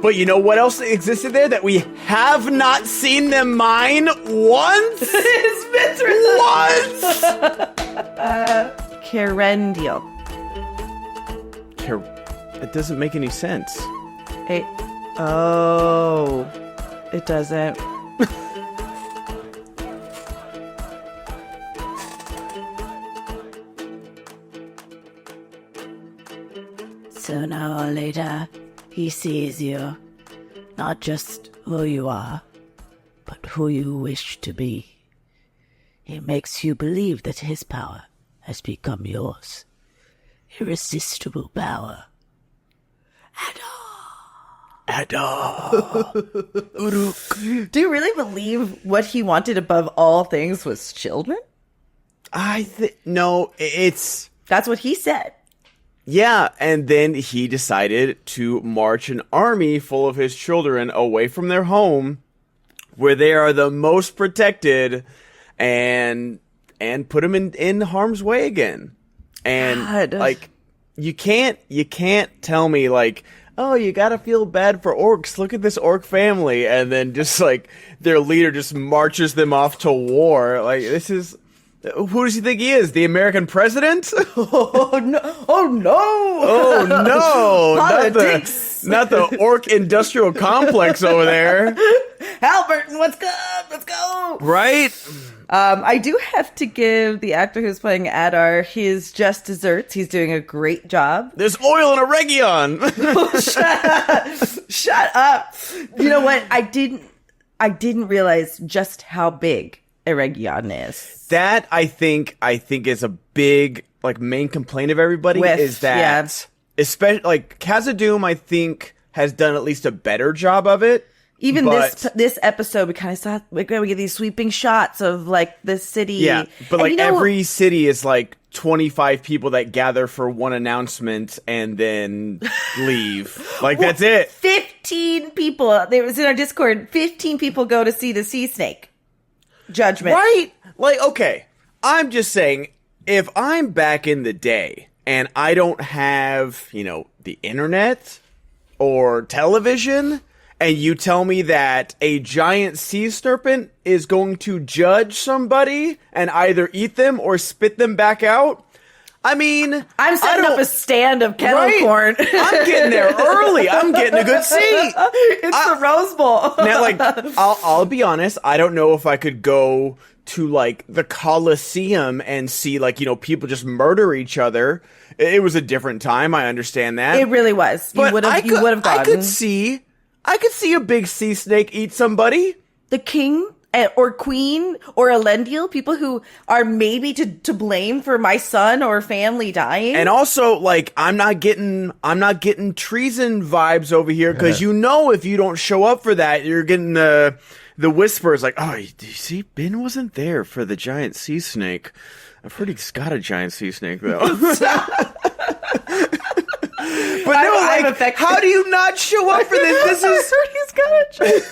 But you know what else existed there that we have not seen them mine once? His mistress. Once! Carendial. It doesn't make any sense. It doesn't. Sooner or later, he sees you. Not just who you are, but who you wish to be. He makes you believe that his power has become yours. Irresistible power. Do you really believe what he wanted above all things was children? No, it's... That's what he said. Yeah, and then he decided to march an army full of his children away from their home, where they are the most protected, and put them in harm's way again. And God. like, you can't tell me like, oh, you gotta feel bad for orcs. Look at this orc family, and then just like their leader just marches them off to war. Like, this is. Who does he think he is? The American president? Oh no! Oh no! Oh no! Politics! Not the orc industrial complex over there. Halliburton, let's go! Let's go! Right? I do have to give the actor who's playing Adar his just desserts. He's doing a great job. There's oil in a Region. Shut up! You know what? I didn't realize just how big a Region is. That I think is a big like main complaint of everybody is that especially like Khazad-dûm I think has done at least a better job of it. Even this episode, we kind of saw we get these sweeping shots of like the city. Yeah, but and like every city is like 25 people that gather for one announcement and then leave. Like that's it. 15 people. There was in our Discord. 15 people go to see the sea snake. Judgment. Right? Like, okay, I'm just saying, if I'm back in the day and I don't have, the internet or television, and you tell me that a giant sea serpent is going to judge somebody and either eat them or spit them back out, I mean, I'm setting up a stand of kettle corn. I'm getting there early. I'm getting a good seat. It's the Rose Bowl. Now, like, I'll be honest. I don't know if I could go to like the Colosseum and see like people just murder each other. It was a different time. I understand that. It really was. You would have gotten. I could see a big sea snake eat somebody. The king or queen or Elendil, people who are maybe to blame for my son or family dying. And also, like, I'm not getting treason vibes over here because if you don't show up for that, you're getting the whispers like, oh, you see, Ben wasn't there for the giant sea snake. I've heard he's got a giant sea snake though. But how do you not show up for this? He's got a giant.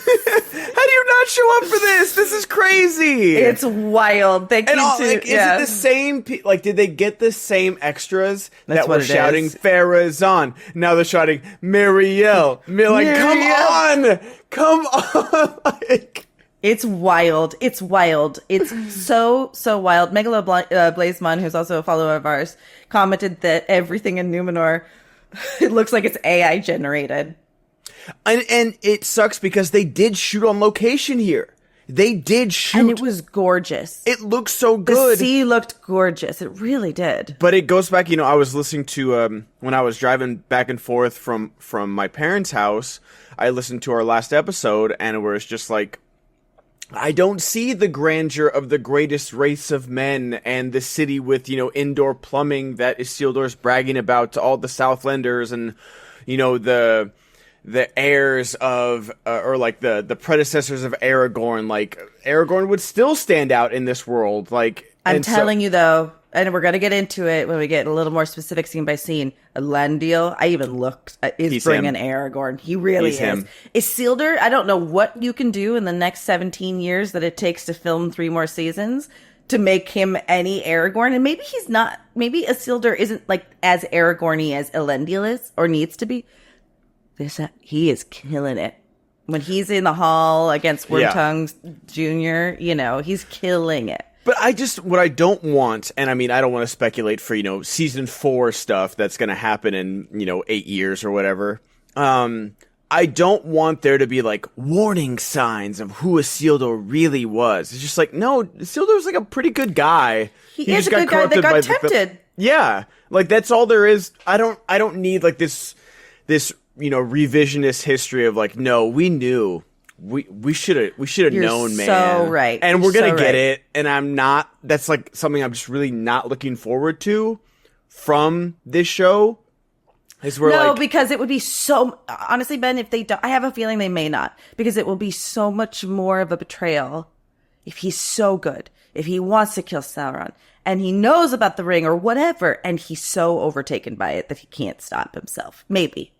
How do you not show up for this? This is crazy. It's wild. Thank you. Is it the same? Like, did they get the same extras that were shouting Farazan? Now they're shouting Miriel. Like, come on, like. It's wild. It's wild. It's so wild. Megalo Blazemon, who's also a follower of ours, commented that everything in Numenor, it looks like it's AI generated. And it sucks because they did shoot on location here. They did shoot. And it was gorgeous. It looked so good. The sea looked gorgeous. It really did. But it goes back, I was listening to, when I was driving back and forth from my parents' house, I listened to our last episode and it was just like, I don't see the grandeur of the greatest race of men and the city with, indoor plumbing that Isildur's bragging about to all the Southlanders and, the heirs of, or like the predecessors of Aragorn. Like, Aragorn would still stand out in this world. Like, I'm telling you though, and we're going to get into it when we get a little more specific scene by scene. Elendil, I even looked, is bringing Aragorn. He really is. Him. Isildur, I don't know what you can do in the next 17 years that it takes to film 3 more seasons to make him any Aragorn. And maybe he's not, maybe Isildur isn't like as Aragorn-y as Elendil is or needs to be. he is killing it. When he's in the hall against Wormtongue Jr., he's killing it. But what I don't want, and I mean, I don't want to speculate for, season 4 stuff that's going to happen in, 8 years or whatever. I don't want there to be, warning signs of who Isildur really was. It's just no, Isildur was, a pretty good guy. He is a good guy that got tempted. Yeah. That's all there is. I don't need, this, revisionist history of, no, we knew. We should have known, man. So right. And we're going to get it. And I'm not, that's, something I'm just really not looking forward to from this show. Because it would be so... Honestly, Ben, if they don't... I have a feeling they may not. Because it will be so much more of a betrayal if he's so good. If he wants to kill Sauron. And he knows about the ring or whatever. And he's so overtaken by it that he can't stop himself. Maybe.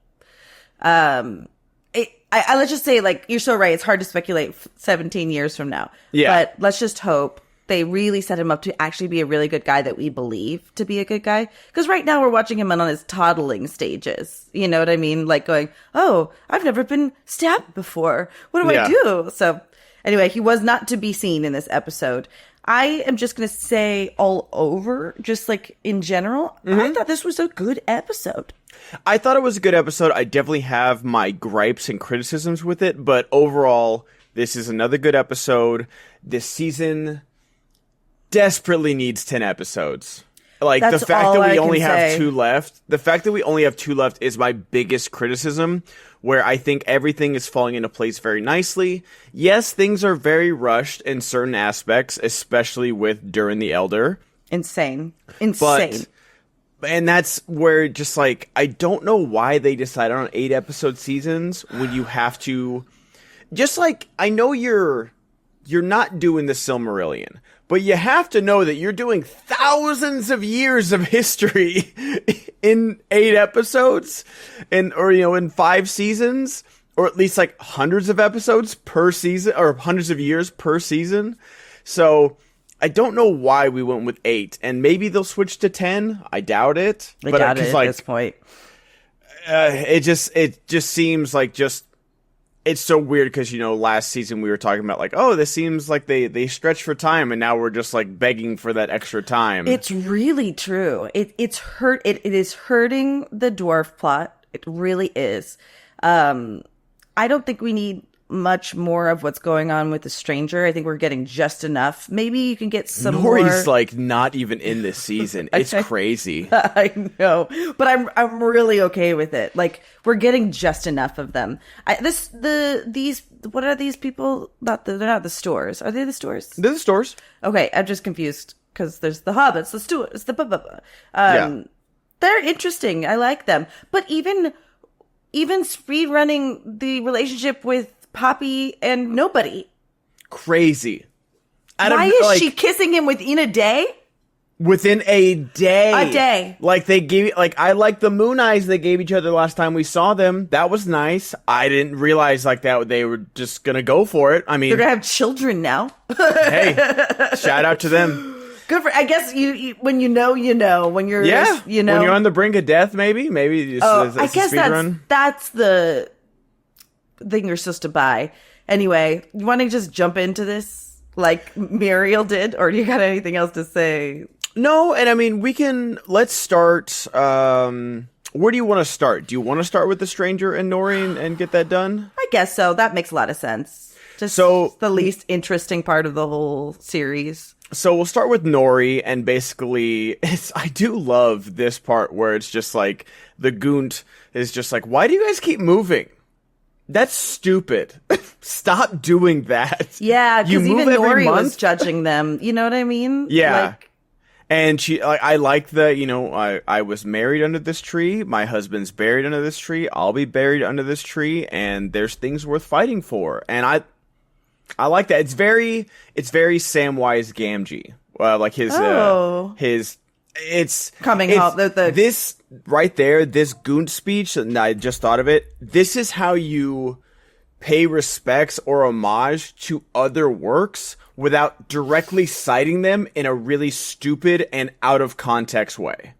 Let's just say, you're so right. It's hard to speculate 17 years from now. Yeah. But let's just hope they really set him up to actually be a really good guy that we believe to be a good guy. Because right now we're watching him on his toddling stages. You know what I mean? Going, oh, I've never been stabbed before. What do I do? So anyway, he was not to be seen in this episode. I am just going to say all over, just in general, I thought this was a good episode. I thought it was a good episode. I definitely have my gripes and criticisms with it. But overall, this is another good episode. This season desperately needs 10 episodes. That's the fact that we only have say. 2 left. The fact that we only have 2 left is my biggest criticism, where I think everything is falling into place very nicely. Yes, things are very rushed in certain aspects, especially with Durin the Elder. Insane. And that's where just I don't know why they decided on 8 episode seasons when you have to just I know you're not doing the Silmarillion, but you have to know that you're doing thousands of years of history in 8 episodes or in 5 seasons, or at least hundreds of episodes per season or hundreds of years per season. So I don't know why we went with 8, and maybe they'll switch to 10. I doubt it. I doubt it at this point. It just seems it's so weird because, last season we were talking about this seems like they stretch for time, and now we're just begging for that extra time. It's really true. It is hurting the dwarf plot. It really is. I don't think we need much more of what's going on with the stranger. I think we're getting just enough. Maybe you can get some Nori's more. not even in this season. It's crazy. I know, but I'm really okay with it. We're getting just enough of them. These what are these people? They're not the stores. Are they the stores? They're the stores. Okay, I'm just confused because there's the hobbits, the stewards, the blah blah blah. They're interesting. I like them, but even speed running the relationship with Poppy and nobody. Crazy. Why is she kissing him within a day? Within a day. A day. They gave, I like the moon eyes they gave each other last time we saw them. That was nice. I didn't realize that they were just gonna go for it. I mean, they're gonna have children now. Hey, shout out to them. Good for. I guess you when you know, when you're when you're on the brink of death, maybe it's I guess that's the thing you're supposed to buy. Anyway, you want to just jump into this like Muriel did, or do you got anything else to say? No, and I mean let's start. Where do you want to start? Do you want to start with the stranger and Nori and get that done? I guess so. That makes a lot of sense. Just the least interesting part of the whole series. So we'll start with Nori, and basically, I do love this part where it's just the Gunt is just why do you guys keep moving? That's stupid. Stop doing that. Yeah, because even Nori was judging them. You know what I mean? Yeah. And she, I like the, I was married under this tree. My husband's buried under this tree. I'll be buried under this tree. And there's things worth fighting for. And I like that. It's very Samwise Gamgee. It's coming out. This right there, this Gunt speech, and I just thought of it. This is how you pay respects or homage to other works without directly citing them in a really stupid and out of context way.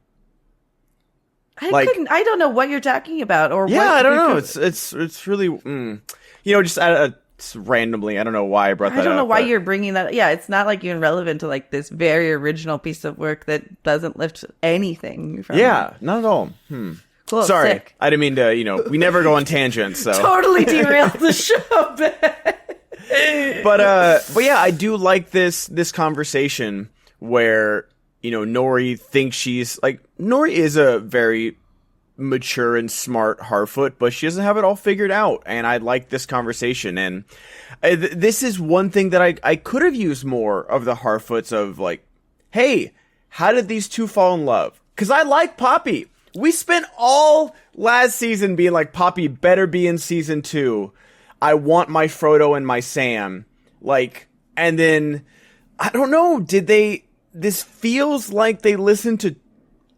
I don't know what you're talking about, or Yeah, what I don't know. It's really, just randomly. I don't know why I brought that up. I don't know why you're bringing that. Yeah, it's not like you're relevant to like this very original piece of work that doesn't lift anything from not at all. Cool, Sorry, sick. I didn't mean to. We never go on tangents. So Totally derailed the show. but yeah, I do like this conversation where Nori thinks she's like Nori is a very mature and smart Harfoot, but she doesn't have it all figured out. And I like this conversation. And this is one thing that I could have used more of the Harfoots of like, hey, how did these two fall in love? Because I like Poppy. We spent all last season being like, Poppy better be in season 2. I want my Frodo and my Sam. Like, and then, I don't know, this feels like they listened to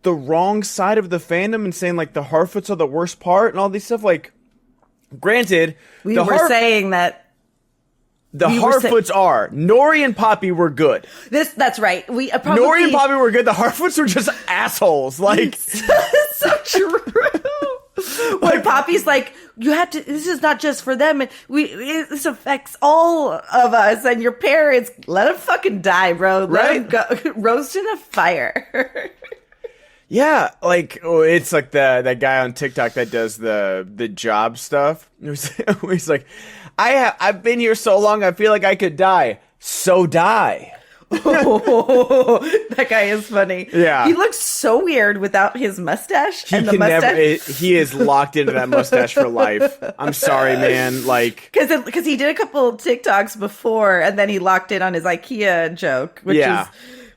the wrong side of the fandom and saying like the Harfoots are the worst part and all these stuff. Like, granted, we were saying that the Harfoots are Nori and Poppy were good. That's right. Nori and Poppy were good. The Harfoots were just assholes. Like, so true. When Poppy's like, you have to. This is not just for them. This affects all of us and your parents. Let them fucking die, bro. Let them go roast in a fire. Yeah, like it's like that guy on TikTok that does the job stuff. He's like, I've been here so long, I feel like I could die. So die. Oh, that guy is funny. Yeah, he looks so weird without his mustache. He is locked into that mustache for life. I'm sorry, man. Like, because he did a couple TikToks before, and then he locked in on his IKEA joke, which is.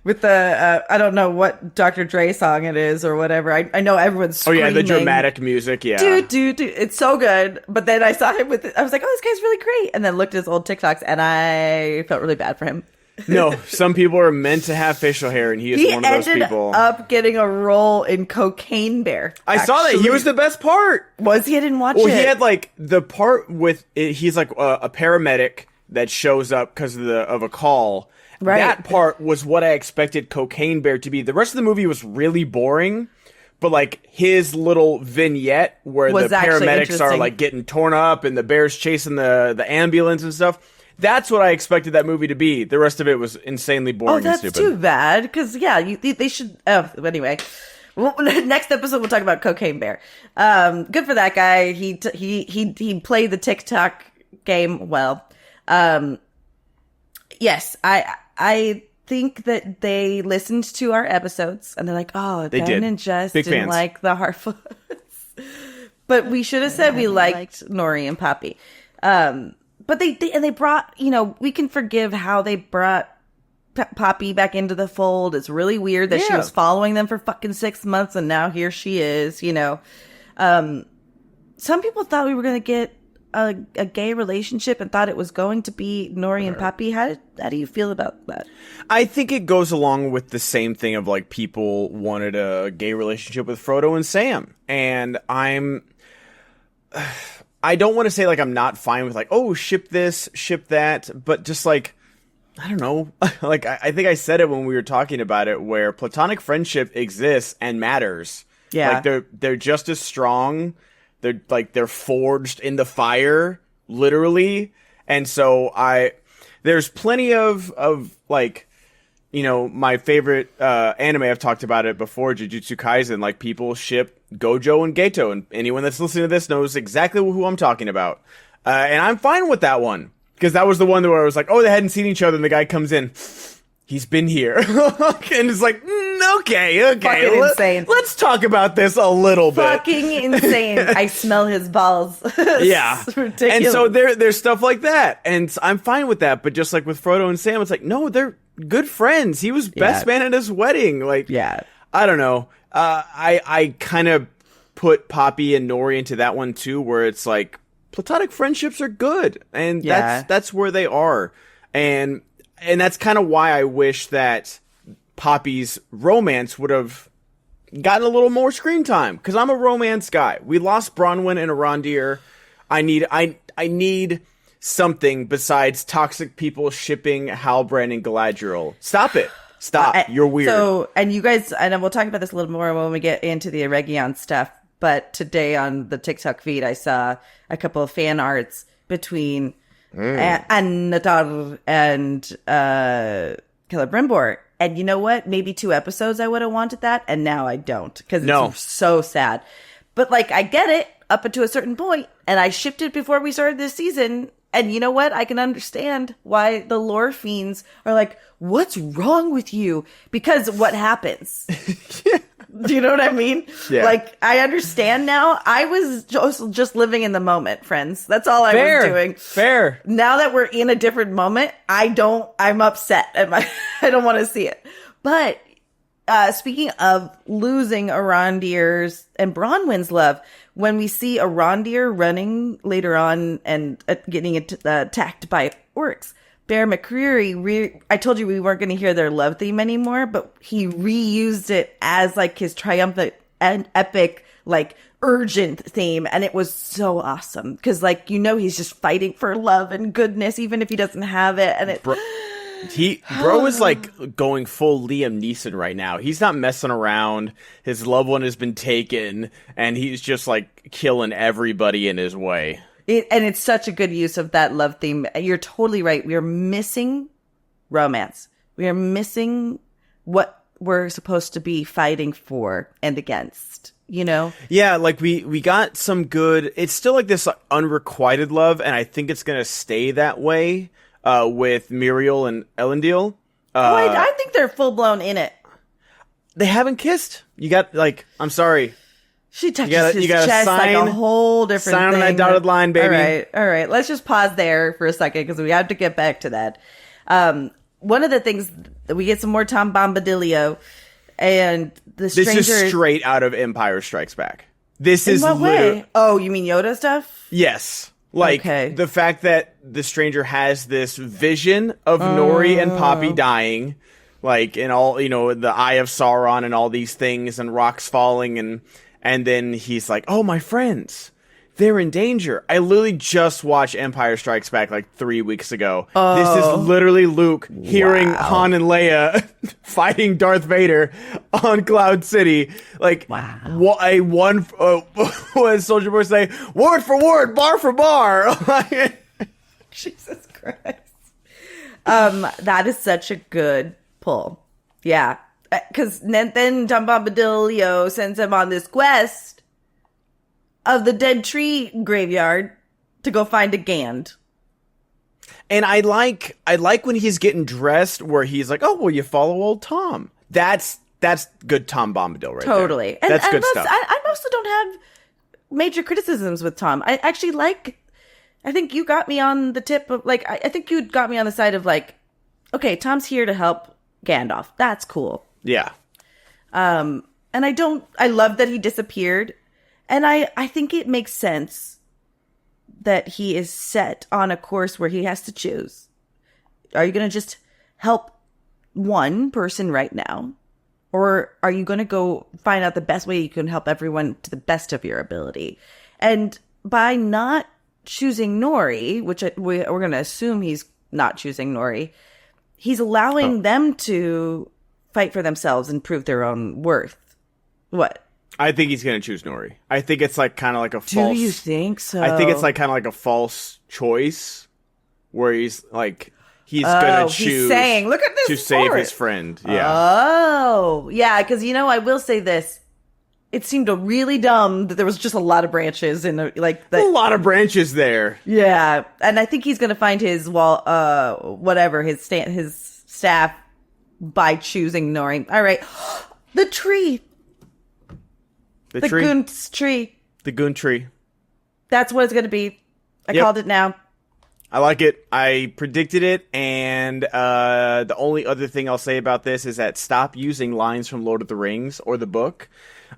With the, I don't know what Dr. Dre song it is or whatever. I know everyone's screaming. Oh, yeah, the dramatic music, yeah. Dude. It's so good. But then I saw him with it. I was like, oh, this guy's really great. And then looked at his old TikToks, and I felt really bad for him. No, some people are meant to have facial hair, and he is one of those people. He ended up getting a role in Cocaine Bear. I saw that. He was the best part. Was he? I didn't watch it. Well, he had, like, the part with, he's like a paramedic that shows up because of a call. Right. That part was what I expected Cocaine Bear to be. The rest of the movie was really boring, but like his little vignette where the paramedics are like getting torn up and the bear's chasing the ambulance and stuff. That's what I expected that movie to be. The rest of it was insanely boring and stupid. Oh, that's too bad. Because they should. Oh, anyway. Well, next episode we'll talk about Cocaine Bear. Good for that guy. He played the TikTok game well. Yes, I think that they listened to our episodes and they're like, oh, Ben and Jess didn't like the Harfoots. But we should have said we liked Nori and Poppy. But they brought, we can forgive how they brought Poppy back into the fold. It's really weird that she was following them for fucking 6 months and now here she is, Some people thought we were going to get a gay relationship and thought it was going to be Nori and Poppy. How do you feel about that? I think it goes along with the same thing of like people wanted a gay relationship with Frodo and Sam. And I don't want to say like I'm not fine with like, oh, ship this, ship that, but just like, I don't know. Like I think I said it when we were talking about it where platonic friendship exists and matters. Yeah. Like they're just as strong. They're forged in the fire, literally. And so there's plenty of like, my favorite anime, I've talked about it before, Jujutsu Kaisen, like people ship Gojo and Geto, and anyone that's listening to this knows exactly who I'm talking about. And I'm fine with that one, because that was the one where I was like, oh, they hadn't seen each other, and the guy comes in, he's been here. And it's like, okay. Fucking insane. Let's talk about this a little bit. Fucking insane. I smell his balls. Yeah. It's ridiculous. And so there's stuff like that. And I'm fine with that. But just like with Frodo and Sam, it's like, no, they're good friends. He was best man at his wedding. Like, I don't know. I kind of put Poppy and Nori into that one too, where it's like platonic friendships are good. And that's where they are. And that's kind of why I wish that Poppy's romance would have gotten a little more screen time, because I'm a romance guy. We lost Bronwyn and Arondir. I need something besides toxic people shipping Halbrand and Galadriel. Stop it. Stop. You're weird. So, and you guys, and we'll talk about this a little more when we get into the Eregion stuff. But today on the TikTok feed, I saw a couple of fan arts between Annatar and Celebrimbor. And you know what? Maybe 2 episodes I would have wanted that, and now I don't, because it's so sad. But, like, I get it up until a certain point, and I shipped it before we started this season. And you know what? I can understand why the lore fiends are like, what's wrong with you? Because what happens? Do you know what I mean? Yeah. Like, I understand now. I was just living in the moment, friends. That's all I was doing. Fair. Now that we're in a different moment, I'm upset. I don't want to see it. But speaking of losing Arondir's and Bronwyn's love, when we see Arondir running later on and getting attacked by orcs, Bear McCreary, I told you we weren't going to hear their love theme anymore, but he reused it as like his triumphant and epic, like urgent theme. And it was so awesome because, like, you know, he's just fighting for love and goodness, even if he doesn't have it. And it. Bro is like going full Liam Neeson right now. He's not messing around. His loved one has been taken, and he's just like killing everybody in his way. And it's such a good use of that love theme. You're totally right. We are missing romance. We are missing what we're supposed to be fighting for and against, you know? Yeah, like we got some good. It's still like this unrequited love, and I think it's gonna stay that way. With Muriel and Elendil. I think they're full blown in it. They haven't kissed. You got, like, I'm sorry. She touches his chest like a whole different thing. Sign on that dotted line, baby. All right. Let's just pause there for a second because we have to get back to that. One of the things that we get some more Tom Bombadillo, and the stranger. This is straight out of Empire Strikes Back. This is what way? Oh, you mean Yoda stuff? Yes. Like, the fact that the stranger has this vision of Nori and Poppy dying, like, in all, you know, the Eye of Sauron and all these things and rocks falling, and then he's like, oh, my friends, they're in danger. I literally just watched Empire Strikes Back like 3 weeks ago. This is literally Luke hearing Han and Leia fighting Darth Vader on Cloud City. Like, what Soldier Boy say? Word for word, bar for bar. Jesus Christ. That is such a good pull. Yeah. Because then Tom Bombadillo sends him on this quest of the dead tree graveyard to go find a Gand. And I like when he's getting dressed where he's like, oh, well, you follow old Tom. That's good Tom Bombadil right totally. there. That's good stuff. I also don't have major criticisms with Tom. I actually I think you got me on the tip of, like, I think you got me on the side of, like, okay, Tom's here to help Gandalf. That's cool. Yeah. And I love that he disappeared. And I think it makes sense that he is set on a course where he has to choose. Are you going to just help one person right now? Or are you going to go find out the best way you can help everyone to the best of your ability? And by not choosing Nori, which we're going to assume he's not choosing Nori, he's allowing them to fight for themselves and prove their own worth. What? I think he's going to choose Nori. I think it's like kind of like a false... Do you think so? I think it's like kind of like a false choice where he's like... He's going to choose... He's saying, look at this to save his friend. Yeah. Oh. Yeah, because, you know, I will say this. It seemed really dumb that there was just a lot of branches in the... like the, a lot of branches there. Yeah. And I think he's going to find his his staff by choosing Nori. All right. The tree. The tree. Goon's tree. The Goon tree. That's what it's going to be. I called it now. I like it. I predicted it. And the only other thing I'll say about this is that stop using lines from Lord of the Rings or the book.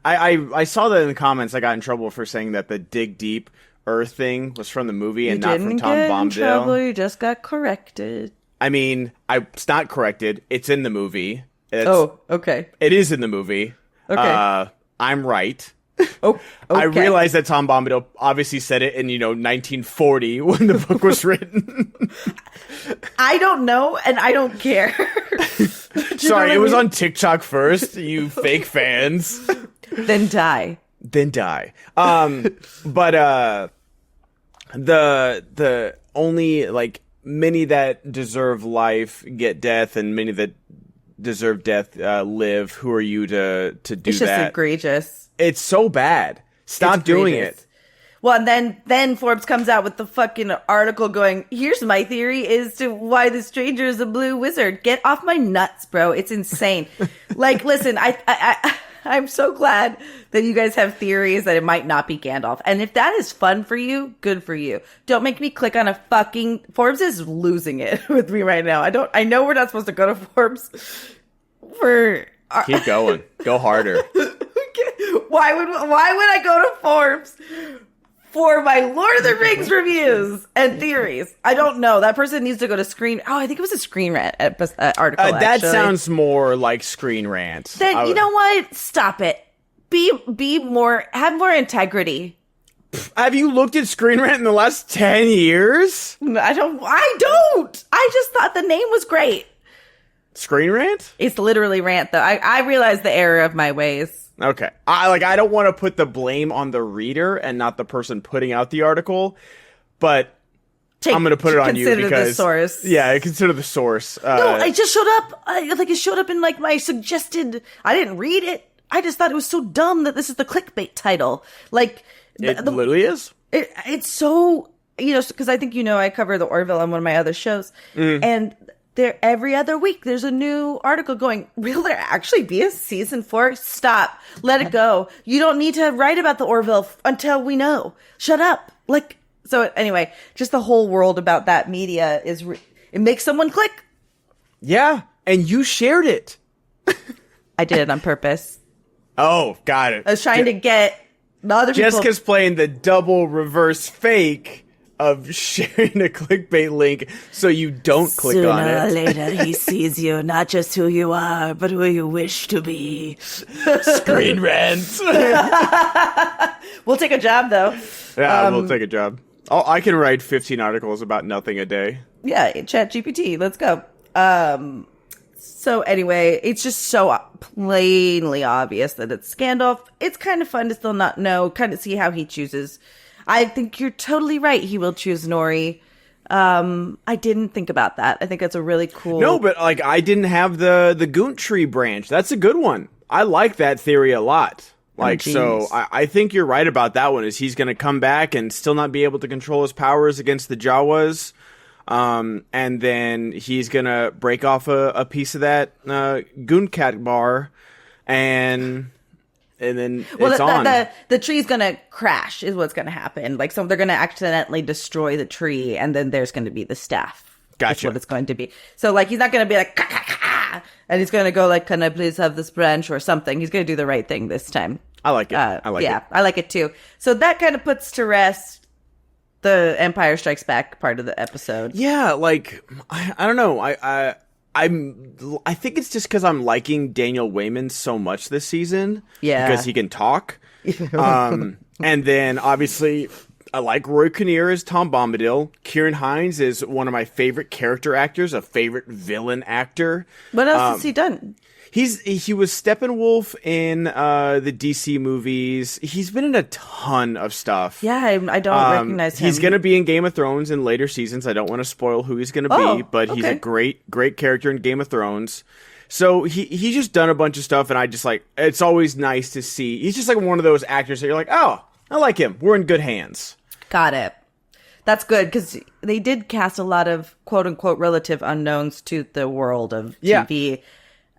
I saw that in the comments. I got in trouble for saying that the dig deep earth thing was from the movie and not from Tom Bombadil. You didn't get in trouble. You just got corrected. I mean, it's not corrected. It's in the movie. Okay. It is in the movie. Okay. I'm right. Oh, okay. I realize that Tom Bombadil obviously said it in, 1940 when the book was written. I don't know, and I don't care. Sorry, it was on TikTok first, you fake fans. Then die. But the only, like, many that deserve life get death, and many that deserve death live. Who are you to do that? It's just egregious. It's so bad. Stop doing it. Well, and then Forbes comes out with the fucking article going, here's my theory as to why the stranger is a blue wizard. Get off my nuts, bro. It's insane. Like, listen, I'm so glad that you guys have theories that it might not be Gandalf. And if that is fun for you, good for you. Don't make me click on a fucking... Forbes is losing it with me right now. I know we're not supposed to go to Forbes for... Keep going. Go harder. Why would I go to Forbes for my Lord of the Rings reviews and theories? I don't know. That person needs to go to Screen... Oh, I think it was a Screen Rant article, That actually. sounds more like Screen Rant. Then, you know what? Stop it. Have more integrity. Have you looked at Screen Rant in the last 10 years? I don't. I just thought the name was great. Screen Rant? It's literally rant, though. I realize the error of my ways. Okay. I don't want to put the blame on the reader and not the person putting out the article, but I'm going to put it on you because... Consider the source. Yeah, consider the source. No, it just showed up. It showed up in, like, my suggested... I didn't read it. I just thought it was so dumb that this is the clickbait title. Like... It literally is. It's so... because I think I cover the Orville on one of my other shows. And... every other week, there's a new article going, will there actually be a season 4? Stop. Let it go. You don't need to write about the Orville until we know. Shut up. So anyway, just the whole world about that media it makes someone click. Yeah. And you shared it. I did it on purpose. Oh, got it. I was trying to get the other people. Jessica's playing the double reverse fake of sharing a clickbait link so you don't click on it. Sooner or later, he sees you, not just who you are, but who you wish to be. Screen Rant. We'll take a job, though. Yeah, we'll take a job. I can write 15 articles about nothing a day. Yeah, ChatGPT. Let's go. So anyway, it's just so plainly obvious that it's Gandalf. It's kind of fun to still not know, kind of see how he chooses. I think you're totally right. He will choose Nori. I didn't think about that. I think that's a really cool... No, but I didn't have the Goont tree branch. That's a good one. I like that theory a lot. So I think you're right about that one, is he's going to come back and still not be able to control his powers against the Jawas. And then he's going to break off a piece of that Goont cat bar and then it's on. The tree's gonna crash is what's gonna happen. So they're gonna accidentally destroy the tree, and then there's gonna be the staff. Gotcha. That's what it's going to be. So he's not gonna be like, "Ka, ka, ka," and he's gonna go can I please have this branch or something. He's gonna do the right thing this time. I like it. I like it. I like it too. So that kind of puts to rest the Empire Strikes Back part of the episode. Yeah, I don't know. I think it's just because I'm liking Daniel Wayman so much this season. Yeah. Because he can talk. And then, obviously, I like Roy Kinnear as Tom Bombadil. Kieran Hines is one of my favorite character actors, a favorite villain actor. What else has he done? He was Steppenwolf in the DC movies. He's been in a ton of stuff. Yeah, I don't recognize him. He's going to be in Game of Thrones in later seasons. I don't want to spoil who he's going to be, but he's a great character in Game of Thrones. So he's just done a bunch of stuff, and I just it's always nice to see. He's just one of those actors that you're like, oh, I like him. We're in good hands. Got it. That's good, because they did cast a lot of quote-unquote relative unknowns to the world of TV.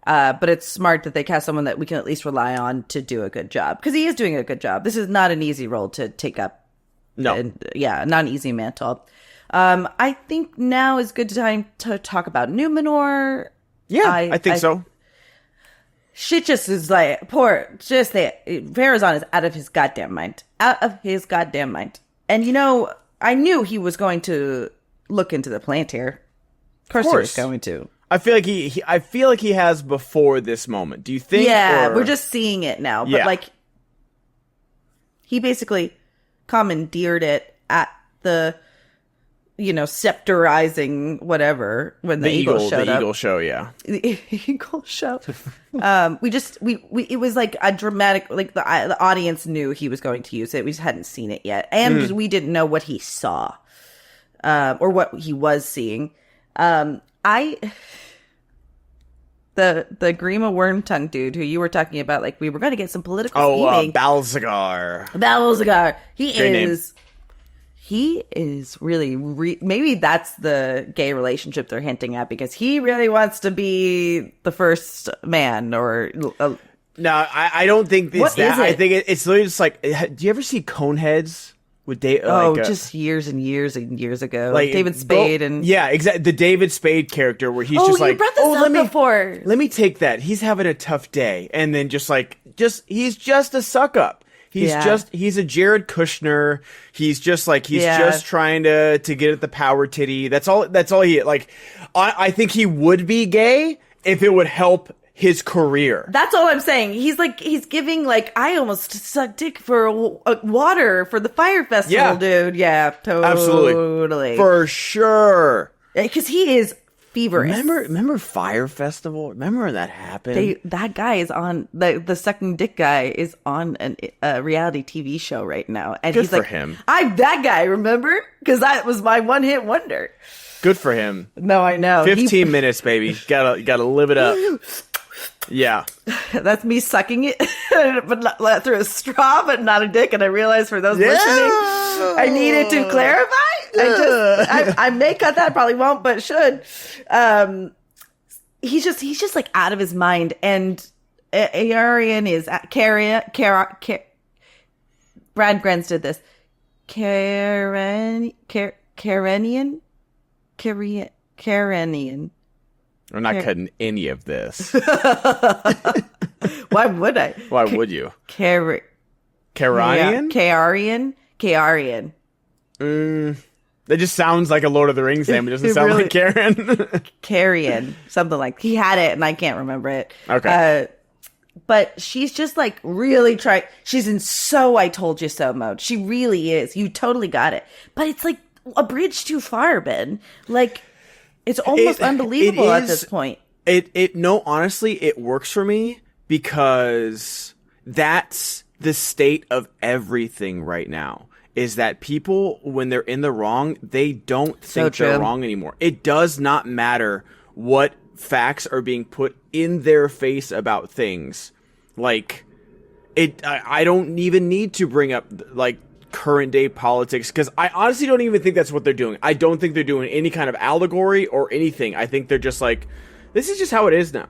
Yeah. But it's smart that they cast someone that we can at least rely on to do a good job. Because he is doing a good job. This is not an easy role to take up. No. Not an easy mantle. I think now is good time to talk about Numenor. Yeah, I think so. Shit just is Farazan is out of his goddamn mind. Out of his goddamn mind. And I knew he was going to look into the Palantir. Of course he was going to. I feel like he has before this moment. Do you think? Yeah, we're just seeing it now. But He basically commandeered it at the, scepterizing whatever when the eagle showed up. The eagle show, yeah. The eagle show. It was like a dramatic, like the audience knew he was going to use it. We just hadn't seen it yet. And we didn't know what he saw, or what he was seeing. The Grima Wormtongue dude who you were talking about, like we were going to get some political scheming. Balzagar. He is really, maybe that's the gay relationship they're hinting at, because he really wants to be the first man or... No, I don't think it's that. I think it's literally just like, do you ever see Coneheads? With just years and years and years ago, like David Spade exactly, the David Spade character where he's just like, brought this up before. Let me take that. He's having a tough day, and then he's just a suck up. He's a Jared Kushner. He's just trying to get at the power titty. That's all he like. I think he would be gay if it would help his career. That's all I'm saying. He's giving, like, I almost sucked dick for water for the fire festival, dude. Yeah, totally. Absolutely. For sure. Because he is feverish. Remember Fire Festival? Remember when that happened? That guy is on, the sucking dick guy is on a reality TV show right now. And Good for him. I'm that guy, remember? Because that was my one-hit wonder. Good for him. No, I know. 15 minutes, baby. Gotta live it up. Yeah. That's me sucking it, but not through a straw, but not a dick. And I realized for those listening, I needed to clarify. I may cut that, probably won't, but should. He's just like out of his mind. And Arian is Brad Grenz did this. Karenian. We're not cutting any of this. Why would I? Why would you? Karian? Karian. That just sounds like a Lord of the Rings name. It doesn't sound like Karen. Karian. Something like he had it and I can't remember it. Okay. But she's just like really trying. She's in so I told you so mode. She really is. You totally got it. But it's like a bridge too far, Ben. Like, it's almost unbelievable at this point. Honestly, it works for me because that's the state of everything right now. Is that people, when they're in the wrong, they don't think they're wrong anymore. It does not matter what facts are being put in their face about things. Like, I don't even need to bring up, like, current day politics, because I honestly don't even think that's what they're doing. I don't think they're doing any kind of allegory or anything. I think they're just like, this is just how it is now.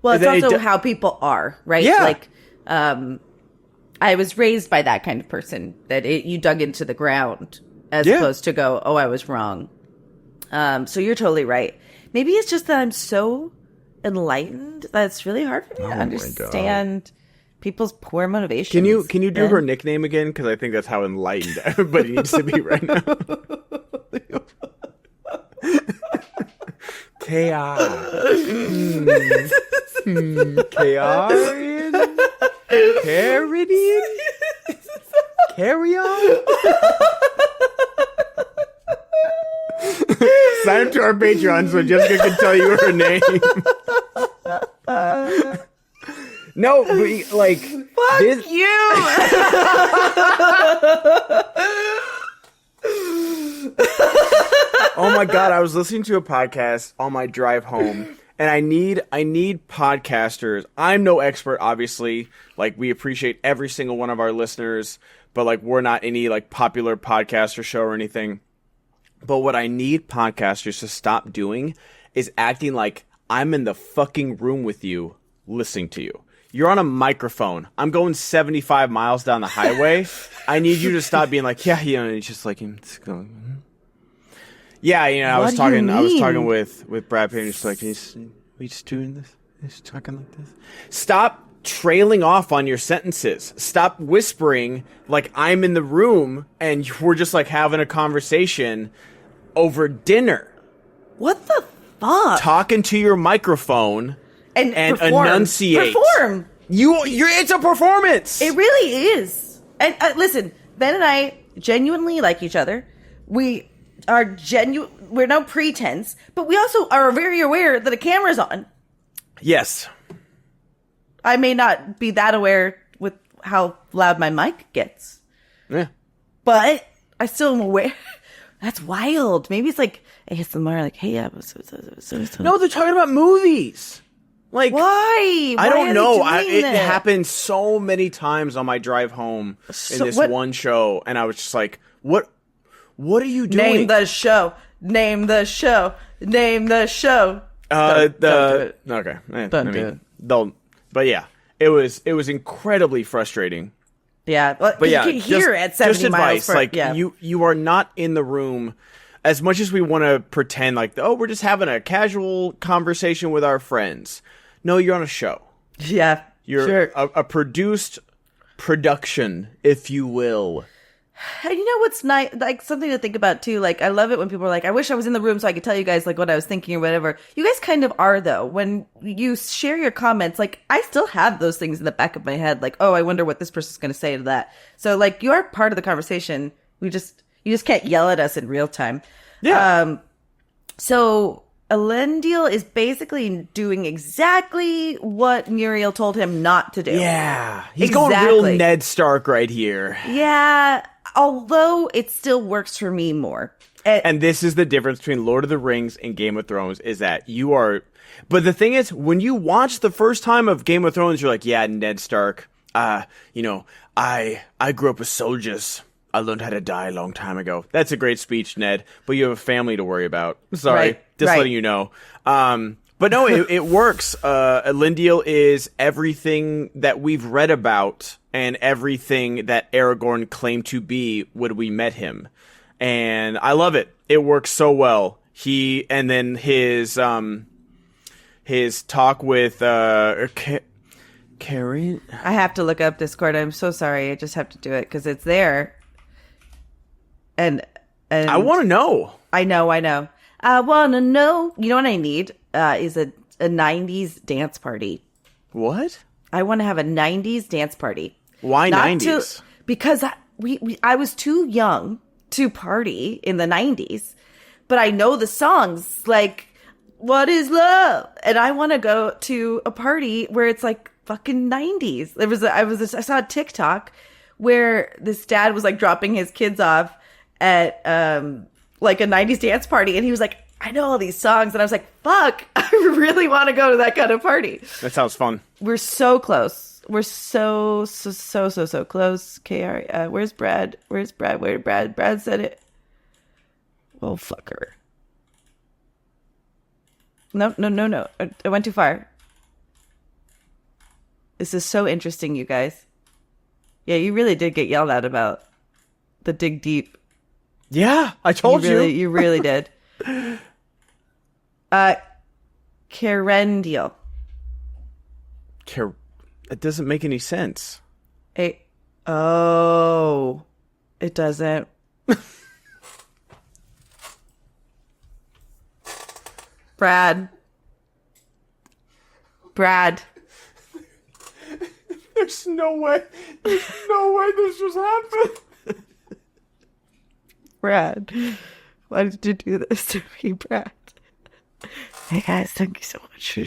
Well, it's also how people are, right? Yeah. Like, I was raised by that kind of person, that you dug into the ground as opposed to go, oh, I was wrong. So you're totally right. Maybe it's just that I'm so enlightened that it's really hard for me to understand people's poor motivations. Can you do her nickname again? Because I think that's how enlightened everybody needs to be right now. K.I. K.R.ian? Caridian? Carry on? Sign up to our Patreon so Jessica can tell you her name. No, but, like... Fuck you! Oh my god, I was listening to a podcast on my drive home, and I need podcasters. I'm no expert, obviously. Like, we appreciate every single one of our listeners, but, like, we're not any, like, popular podcaster show or anything. But what I need podcasters to stop doing is acting like I'm in the fucking room with you, listening to you. You're on a microphone. I'm going 75 miles down the highway. I need you to stop being like, yeah, it's just like, yeah, I was talking with Brad Pitt, and he's like, we just doing this? Just talking like this? Stop trailing off on your sentences. Stop whispering like I'm in the room and we're just like having a conversation over dinner. What the fuck? Talking to your microphone and perform. enunciate. Perform. It's a performance. It really is. And listen, Ben and I genuinely like each other. We are we're no pretense, but we also are very aware that a camera's on. Yes. I may not be that aware with how loud my mic gets. Yeah. But I still am aware. That's wild. Maybe it's like ASMR, like, hey, yeah. No, they're talking about movies. Like, why? I don't know. It that? happened so many times on my drive home in this one show, and I was just like, "What are you doing?" Name the show. Name the show. Name the show. Don't do it. Okay. Don't do it. But yeah, it was incredibly frustrating. Yeah, but yeah, you can hear at 70 just advice, miles. You are not in the room. As much as we want to pretend like, oh, we're just having a casual conversation with our friends. No, you're on a show. Yeah, You're sure. a produced production, if you will. And you know what's nice? Like, something to think about, too. Like, I love it when people are like, I wish I was in the room so I could tell you guys, like, what I was thinking or whatever. You guys kind of are, though. When you share your comments, like, I still have those things in the back of my head. Like, oh, I wonder what this person's going to say to that. So, like, you are part of the conversation. You just can't yell at us in real time. Yeah. So Elendil is basically doing exactly what Muriel told him not to do. Yeah. He's going real Ned Stark right here. Yeah. Although it still works for me more. And this is the difference between Lord of the Rings and Game of Thrones, is that you are... But the thing is, when you watch the first time of Game of Thrones, you're like, yeah, Ned Stark, I grew up with soldiers. I learned how to die a long time ago. That's a great speech, Ned, but you have a family to worry about. Sorry, letting you know. But no, it works. Elendil is everything that we've read about and everything that Aragorn claimed to be when we met him. And I love it. It works so well. And then his talk with Karen. I have to look up Discord. I'm so sorry. I just have to do it because it's there. And I want to know. I know. I want to know. You know what I need is a 90s dance party. What? I want to have a 90s dance party. Why 90s? Because I was too young to party in the 90s, but I know the songs like What Is Love? And I want to go to a party where it's like fucking 90s. I saw a TikTok where this dad was like dropping his kids off at like a 90s dance party, and he was like, I know all these songs, and I was like, fuck, I really want to go to that kind of party. That sounds fun. We're so close. We're so close. KR, where's Brad? Where did Brad said it. Well, fuck her. No. I went too far. This is so interesting, you guys. Yeah, you really did get yelled at about the dig deep. Yeah, I told you. You really did. Kerendil. It doesn't make any sense. It doesn't. Brad. There's no way this just happened. Brad, why did you do this to me, Brad? Hey guys, thank you so much. He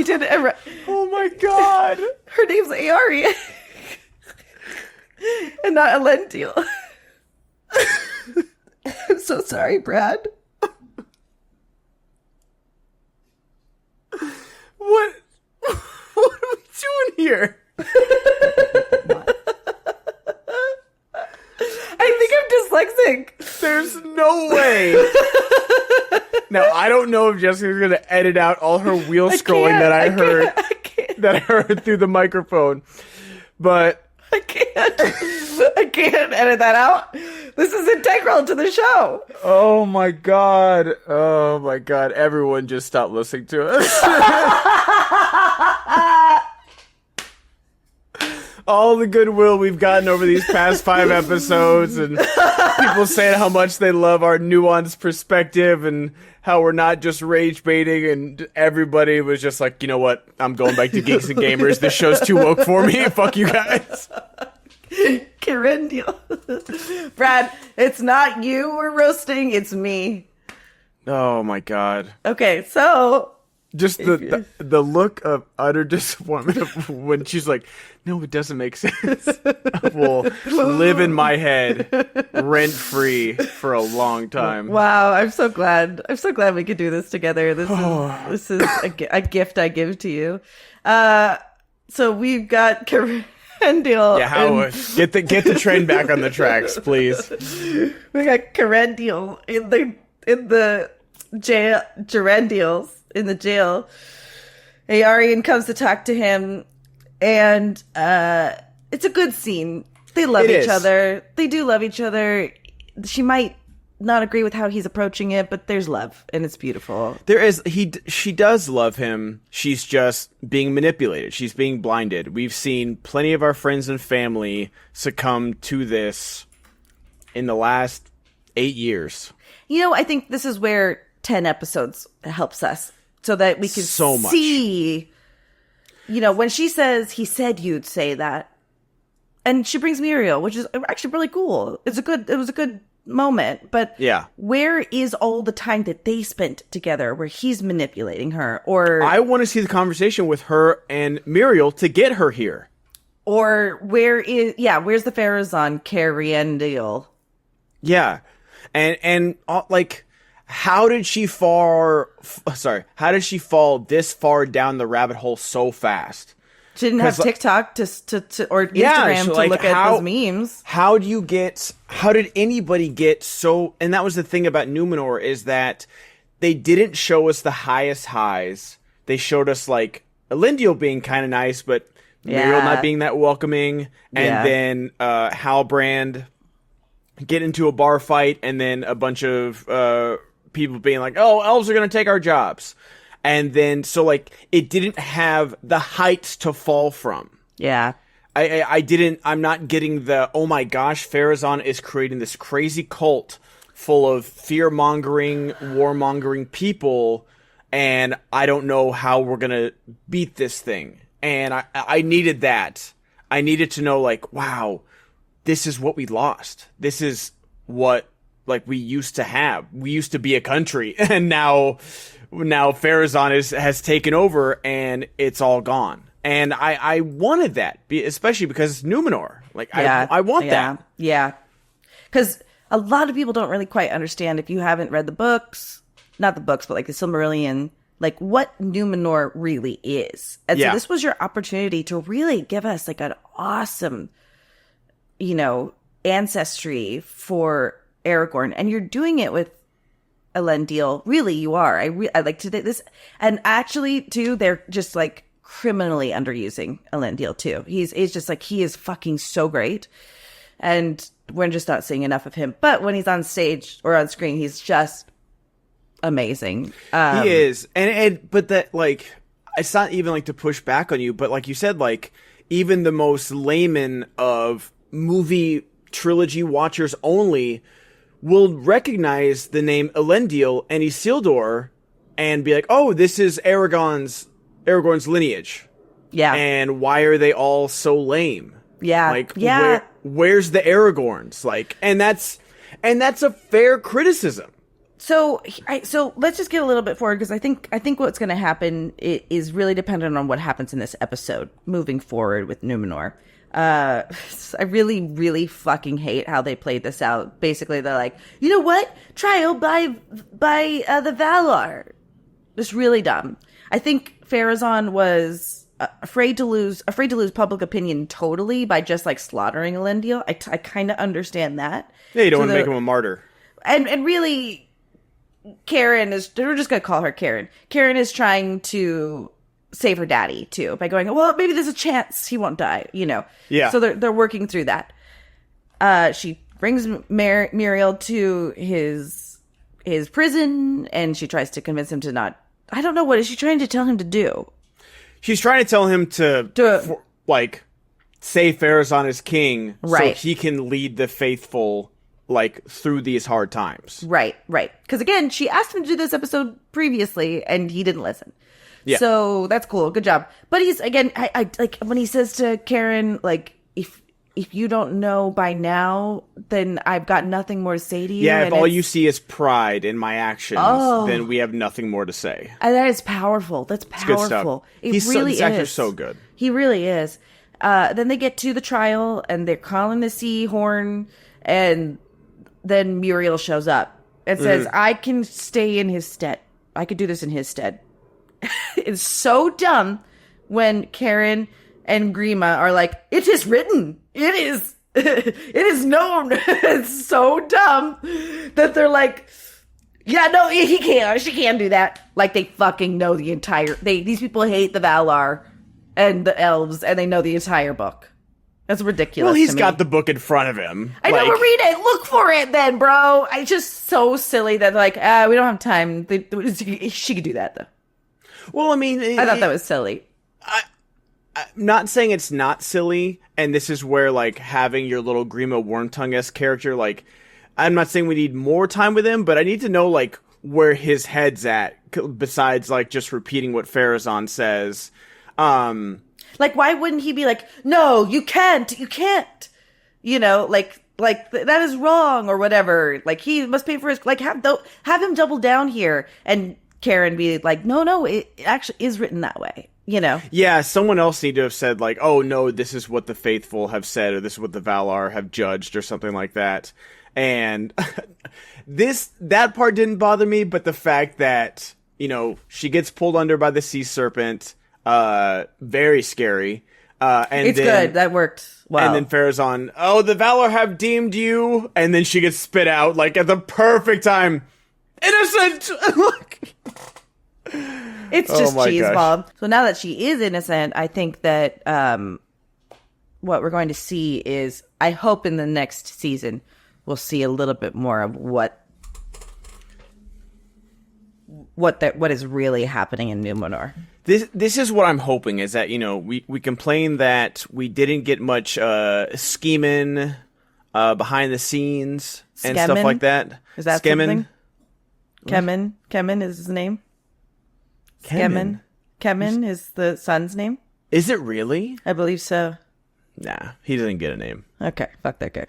did it. Oh my god. Her name's Aria. And not Elendil. I'm so sorry, Brad. What are we doing here? I think I'm dyslexic. There's no way. Now, I don't know if Jessica's going to edit out all her wheel scrolling that I heard through the microphone. But I can't edit that out. This is integral to the show. Oh my god. Everyone just stopped listening to us. all the goodwill we've gotten over these past 5 episodes, and people saying how much they love our nuanced perspective and how we're not just rage baiting, and everybody was just like, you know what? I'm going back to Geeks and Gamers. This show's too woke for me. Fuck you guys. Carindel. Brad, it's not you we're roasting, it's me. Oh my god. Okay, so just the look of utter disappointment when she's like, no, it doesn't make sense. Will live in my head rent free for a long time. Wow, I'm so glad we could do this together. This is a gift I give to you. So we've got Carindel. Yeah, get the train back on the tracks, please. We got Carindel in the jail. Gerendils in the jail. Arian comes to talk to him, and it's a good scene. They love each other. They do love each other. She might not agree with how he's approaching it, but there's love, and it's beautiful. There is. She does love him. She's just being manipulated. She's being blinded. We've seen plenty of our friends and family succumb to this in the last 8 years. You know, I think this is where 10 episodes helps us, so that we can see, you know, when she says, he said you'd say that, and she brings Muriel, which is actually really cool. It was a good moment, but yeah, where is all the time that they spent together where he's manipulating her? Or I want to see the conversation with her and Muriel to get her here. Or where's the Farazan Carindel? Yeah. And like, how did she fall this far down the rabbit hole so fast? She didn't have TikTok or Instagram to look at those memes. How did anybody get so, and that was the thing about Numenor, is that they didn't show us the highest highs. They showed us like Elendil being kind of nice, but Muriel not being that welcoming. And then Halbrand get into a bar fight, and then a bunch of people being like, oh, elves are going to take our jobs. And then, so like, it didn't have the heights to fall from. Yeah. I'm not getting the, oh my gosh, Farazan is creating this crazy cult full of fear-mongering, war-mongering people, and I don't know how we're going to beat this thing. And I needed that. I needed to know, like, wow, this is what we lost. This is what, like, we used to have. We used to be a country, and now Farazan has taken over, and it's all gone. And I wanted that, especially because it's Numenor. Like, I want that. Yeah. Because a lot of people don't really quite understand, if you haven't read the books, not the books, but like the Silmarillion, like what Numenor really is. And so this was your opportunity to really give us like an awesome, you know, ancestry for Aragorn. And you're doing it with Elendil. Really, you are. I like to this. And actually, too, they're just like criminally underusing Elendil, too. He's just like, he is fucking so great. And we're just not seeing enough of him. But when he's on stage or on screen, he's just amazing. He is. But that, like, it's not even like to push back on you, but like you said, like, even the most layman of movie trilogy watchers only will recognize the name Elendil and Isildur and be like, oh, this is Aragorn's lineage. Yeah. And why are they all so lame? Yeah. Like, where's the Aragorns? Like, and that's a fair criticism. So let's just get a little bit forward, because I think what's going to happen is really dependent on what happens in this episode moving forward with Numenor. I really, really fucking hate how they played this out. Basically, they're like, you know what? Trial by the Valar. It's really dumb. I think Farazan was afraid to lose public opinion totally by just like slaughtering Elendil. I kind of understand that. Yeah, you don't want to make him a martyr. And really, Karen is, we're just going to call her Karen. Karen is trying to save her daddy too by going, well, maybe there's a chance he won't die, you know. Yeah. So they're working through that. She brings Muriel to his prison, and she tries to convince him to not. I don't know, what is she trying to tell him to do? She's trying to tell him to say Pharazôn is king, Right. so he can lead the faithful like through these hard times. Right. Because again, she asked him to do this episode previously, and he didn't listen. Yeah. So that's cool. Good job. But he's again, I like when he says to Karen, like, if you don't know by now, then I've got nothing more to say to you. Yeah, if and all you see is pride in my actions, then we have nothing more to say. And that is powerful. That's Good stuff. powerful. It He's really this actor's is. so good. He really is. Then they get to the trial, and they're calling the sea horn, and then Muriel shows up and says, I can stay in his stead. I could do this in his stead. It's so dumb when Karen and Grima are like, it is written. It is. It is known. It's so dumb that they're like, yeah, no, he can't. She can't do that. Like they fucking know the entire. These people hate the Valar and the elves, and they know the entire book. That's ridiculous. Well, he's to me. got the book in front of him. I know, but read it. Look for it then, bro. I just so silly that like, we don't have time. She could do that though. Well, I mean, I thought that was silly. I'm not saying it's not silly, and this is where like having your little Grima Wormtongue-esque character, like, I'm not saying we need more time with him, but I need to know like where his head's at, besides like just repeating what Pharazôn says. Like, why wouldn't he be like, no, you can't. You know, like that is wrong or whatever. Like he must pay for his. Like have him double down here, and Karen be like, no, it actually is written that way. You know? Yeah, someone else need to have said like, oh no, this is what the faithful have said, or this is what the Valar have judged, or something like that. And that part didn't bother me, but the fact that, you know, she gets pulled under by the sea serpent, very scary. And it's then, good. That worked well. And then Pharazôn, oh, the Valar have deemed you, and then she gets spit out like at the perfect time. Innocent. It's just cheese gosh. bomb. So now that she is innocent, I think that what we're going to see is, I hope in the next season, we'll see a little bit more of what is really happening in Numenor. This is what I'm hoping, is that, you know, we complain that we didn't get much scheming behind the scenes and stuff Skemmin? like that. Is that Skemmin? something? Kemen is his name. Kemen? Kemen is the son's name. Is it really? I believe so. Nah, he doesn't get a name. Okay, fuck that guy.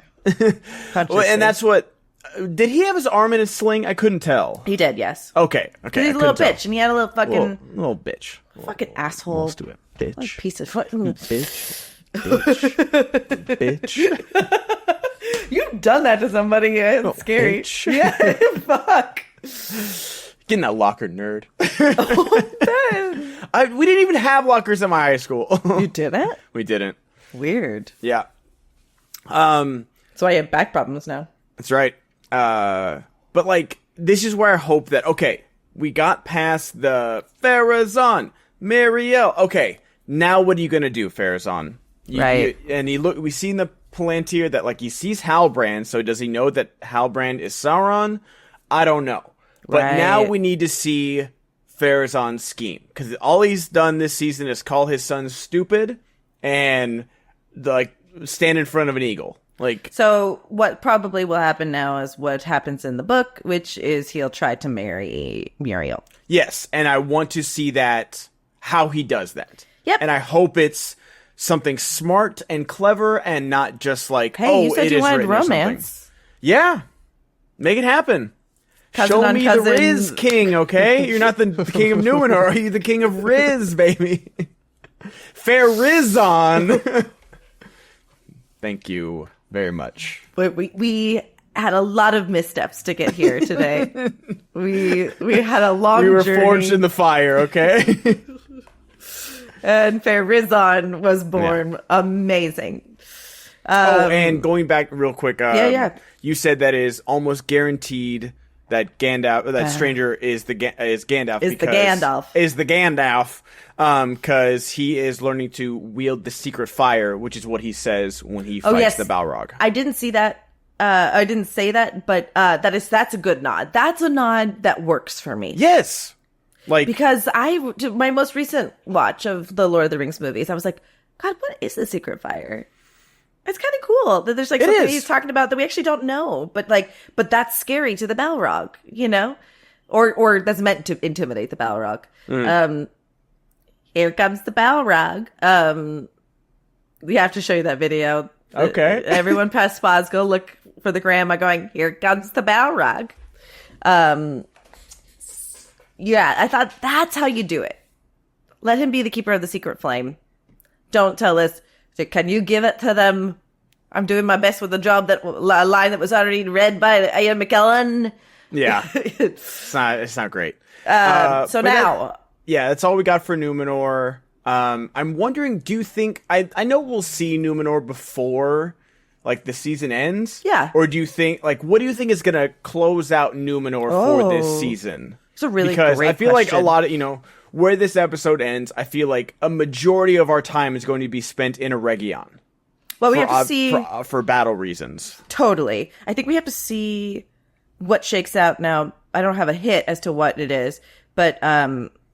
Well, and that's what... did he have his arm in a sling? I couldn't tell. He did, yes. Okay. Because he's a little bitch, and he had a little fucking... Little bitch. Fucking asshole. Let's do it. Bitch. What a piece of fucking... Bitch. Bitch. You've done that to somebody. It's scary. Bitch. Yeah, fuck. Get in that locker, nerd. We didn't even have lockers in my high school. You didn't? We didn't. Weird. Yeah. So I have back problems now. That's right. But like, this is where I hope that, okay, we got past the Pharazôn, Muriel. Okay, now what are you gonna do, Pharazôn? Right. We seen the Palantir that like he sees Halbrand, so does he know that Halbrand is Sauron? I don't know. But now we need to see Pharazôn's scheme, because all he's done this season is call his son stupid and like stand in front of an eagle. Like, so what probably will happen now is what happens in the book, which is he'll try to marry Muriel. yes, and I want to see that, how he does that. Yep. And I hope it's something smart and clever and not just like, Hey, you said it you is wanted written or something. romance. Yeah. Make it happen. Cousin Show on me cousin. the Riz king, okay? You're not the king of Numenor. Are you the king of Riz, baby? Pharazôn. Thank you very much. But we had a lot of missteps to get here today. we had a long We were journey. forged in the fire, okay? And Pharazôn was born amazing. And going back real quick, yeah. You said that it is almost guaranteed that stranger is Gandalf. Is the Gandalf. Is the Gandalf, because he is learning to wield the secret fire, which is what he says when he fights the Balrog. I didn't see that. I didn't say that, but that's a good nod. That's a nod that works for me. Yes, like Because my most recent watch of the Lord of the Rings movies, I was like, God, what is the secret fire? It's kind of cool that there's like It something is. he's talking about that we actually don't know, but that's scary to the Balrog, you know, or that's meant to intimidate the Balrog. Here comes the Balrog. We have to show you that video. Okay. Everyone press pause. Go look for the grandma going, here comes the Balrog. Yeah, I thought that's how you do it. Let him be the keeper of the secret flame. Don't tell us, can you give it to them? I'm doing my best with a line that was already read by Ian McKellen. Yeah. It's not great. That's all we got for Numenor. I'm wondering, do you think I know we'll see Numenor before like the season ends? Yeah. Or do you think what do you think is gonna close out Numenor for this season? It's a really because great I feel question. like a lot of where this episode ends, I feel like a majority of our time is going to be spent in Eregion. Well, we have to see for battle reasons. Totally. I think we have to see what shakes out now. I don't have a hit as to what it is, but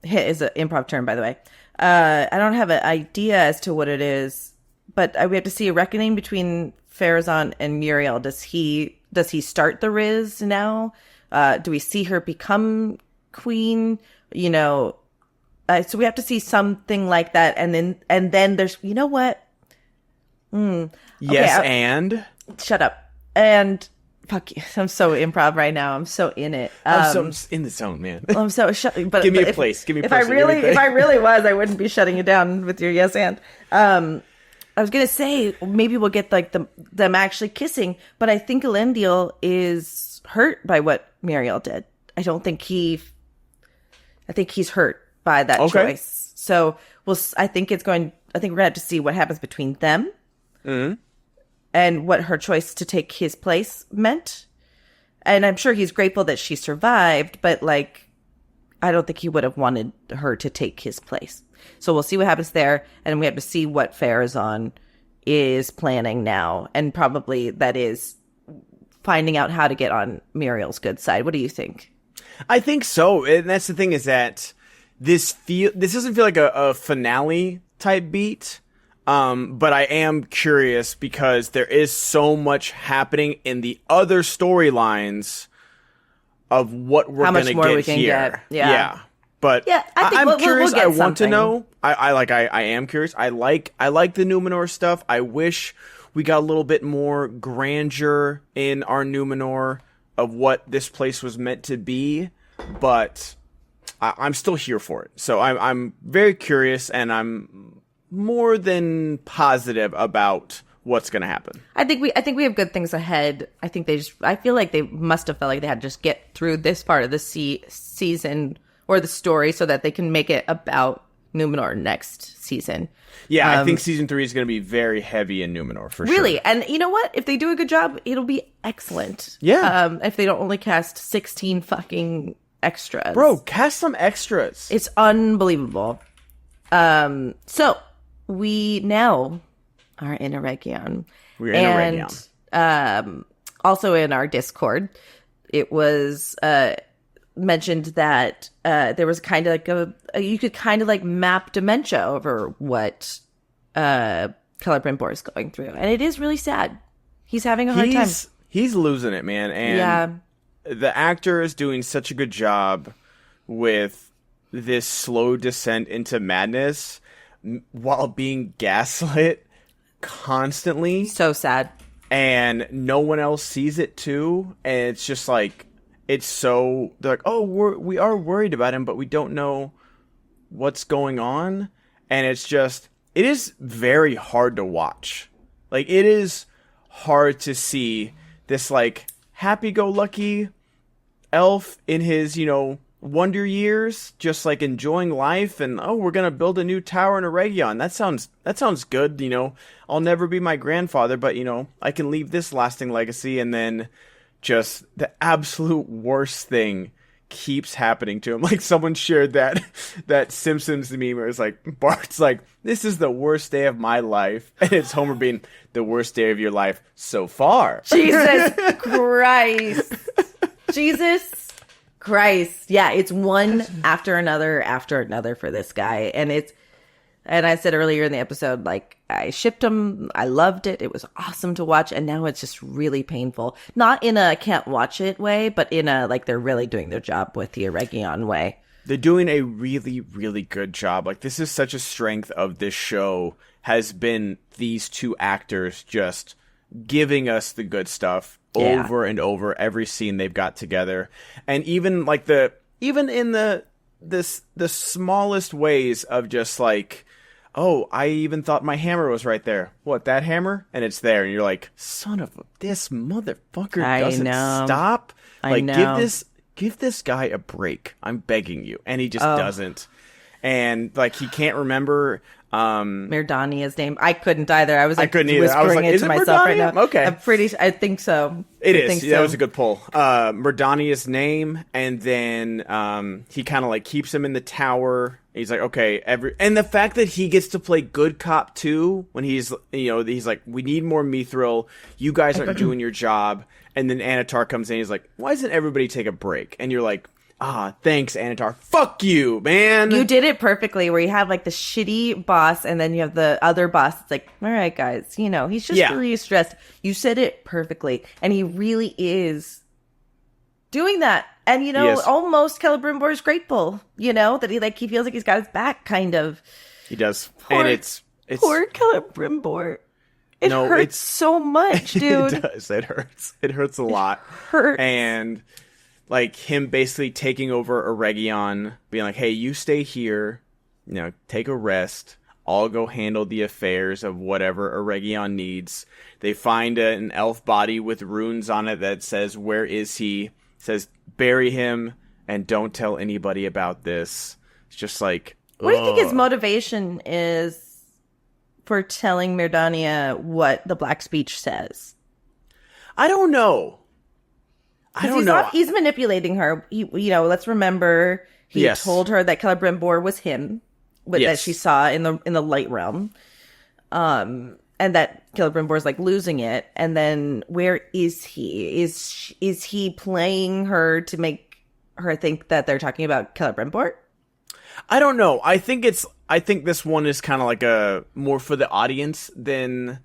hit is an improv term, by the way. I don't have an idea as to what it is, but we have to see a reckoning between Pharazôn and Muriel. Does he start the Riz now? Do we see her become queen? So we have to see something like that, and then there's what? Yes, okay, and shut up and fuck you. I'm so improv right now. I'm so in it. I'm so in the zone, man. I'm so but give me but a place. Give me a if I person, really everything. if I really was, I wouldn't be shutting you down with your yes and. I was gonna say maybe we'll get like them actually kissing, but I think Elendil is hurt by what Muriel did. I think he's hurt by that choice. So I think we're gonna have to see what happens between them. Mm-hmm. And what her choice to take his place meant. And I'm sure he's grateful that she survived, but I don't think he would have wanted her to take his place. So we'll see what happens there. And we have to see what Pharazôn is planning now. And probably that is finding out how to get on Muriel's good side. What do you think? I think so. And that's the thing is that this doesn't feel like a finale type beat. But I am curious because there is so much happening in the other storylines of what we're going to get here. Yeah. But yeah, I'm curious. We'll I want something. to know. I am curious. I like the Numenor stuff. I wish we got a little bit more grandeur in our Numenor of what this place was meant to be, but I'm still here for it. So I'm very curious, and I'm more than positive about what's going to happen. I think we have good things ahead. I feel like they must have felt like they had to just get through this part of the season or the story so that they can make it about Numenor next season. Yeah, I think season 3 is going to be very heavy in Numenor for sure. Really, and you know what? If they do a good job, it'll be excellent. Yeah. If they don't only cast 16 fucking extras. Bro, cast some extras. It's unbelievable. So we now are in Eregion. We're in Eregion. Also in our Discord, it was mentioned that there was kind of you could kind of map dementia over what Celebrimbor is going through, and it is really sad. He's having a hard time. He's losing it, man, and the actor is doing such a good job with this slow descent into madness while being gaslit constantly. So sad. And no one else sees it too. And it's just they're like, oh, we are worried about him, but we don't know what's going on. And it is very hard to watch. It is hard to see this happy-go-lucky elf in his, wonder years, just enjoying life, and we're gonna build a new tower in Eregion. That sounds good. I'll never be my grandfather, but I can leave this lasting legacy. And then just the absolute worst thing keeps happening to him. Someone shared that Simpsons meme where it's Bart's this is the worst day of my life, and it's Homer being the worst day of your life so far. Jesus Christ. Jesus Christ. Yeah, it's one after another for this guy. And And I said earlier in the episode, like, I shipped them. I loved it. It was awesome to watch. And now it's just really painful. Not in a can't watch it way, but in a, like, they're really doing their job with the Eregion way. They're doing a really, really good job. Like, this is such a strength of this show, has been these two actors just giving us the good stuff over and over, every scene they've got together. And even, like, even in the smallest ways of just, like, oh, I even thought my hammer was right there. What, that hammer? And it's there. And you're like, son of a... This motherfucker doesn't stop. Like, give this guy a break. I'm begging you. And he just doesn't. And, like, he can't remember... Merdania's name. I couldn't either. I was like, I couldn't either. I was like, it is to it myself Merdania? right now. Okay. I think so. It is. That was a good pull. Merdania's name, and then he kind of like keeps him in the tower. He's like, okay, and the fact that he gets to play good cop too, when he's he's like, we need more Mithril. You guys aren't doing your job. And then Anatar comes in. He's like, why doesn't everybody take a break? And you're like, thanks, Anatar. Fuck you, man. You did it perfectly, where you have like the shitty boss, and then you have the other boss. It's like, all right, guys, he's just really stressed. You said it perfectly, and he really is doing that. And almost Celebrimbor is grateful, that he feels like he's got his back, kind of. He does, and it's poor Celebrimbor. It hurts so much, dude. It does. It hurts. It hurts a lot. Hurts. And like him basically taking over Eregion, being like, hey, you stay here, take a rest. I'll go handle the affairs of whatever Eregion needs. They find an elf body with runes on it that says, where is he? It says, bury him and don't tell anybody about this. It's just like, what do you think his motivation is for telling Merdania what the Black Speech says? I don't know. He's manipulating her. Let's remember he told her that Celebrimbor was him, that she saw in the light realm, and that Celebrimbor's like losing it. And then where is he? Is he playing her to make her think that they're talking about Celebrimbor? I don't know. I think this one is kind of like a more for the audience than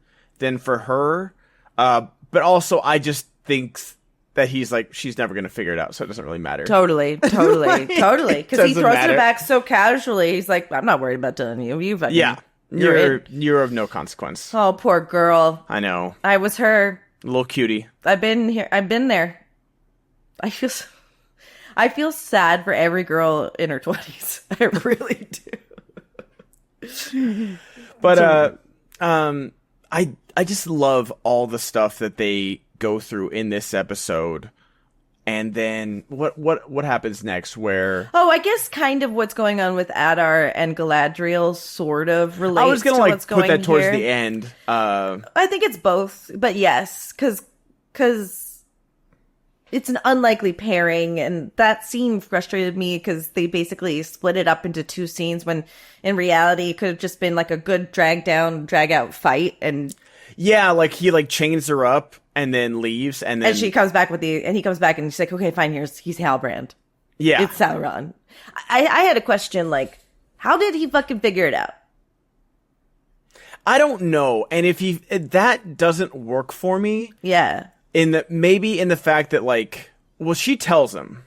for her. But also, I just think that he's like, she's never going to figure it out, so it doesn't really matter. Totally. Because he throws her back so casually. He's like, I'm not worried about telling you. You're of no consequence. Oh, poor girl. I know. I was her. Little cutie. I've been here. I've been there. I feel sad for every girl in her 20s. I really do. But I just love all the stuff that they go through in this episode. And then what happens next? Where I guess kind of what's going on with Adar and Galadriel sort of relates. I was gonna what's put going that towards here. the end. I think it's both, but yes, because it's an unlikely pairing, and that scene frustrated me because they basically split it up into two scenes when in reality it could have just been like a good drag out fight. And yeah, like he like chains her up and then leaves, and she comes back and he comes back and she's like, okay, fine, he's Halbrand. Yeah, it's Sauron. I had a question, like, how did he fucking figure it out? I don't know, and if that doesn't work for me, yeah. Maybe in the fact that, like, well, she tells him.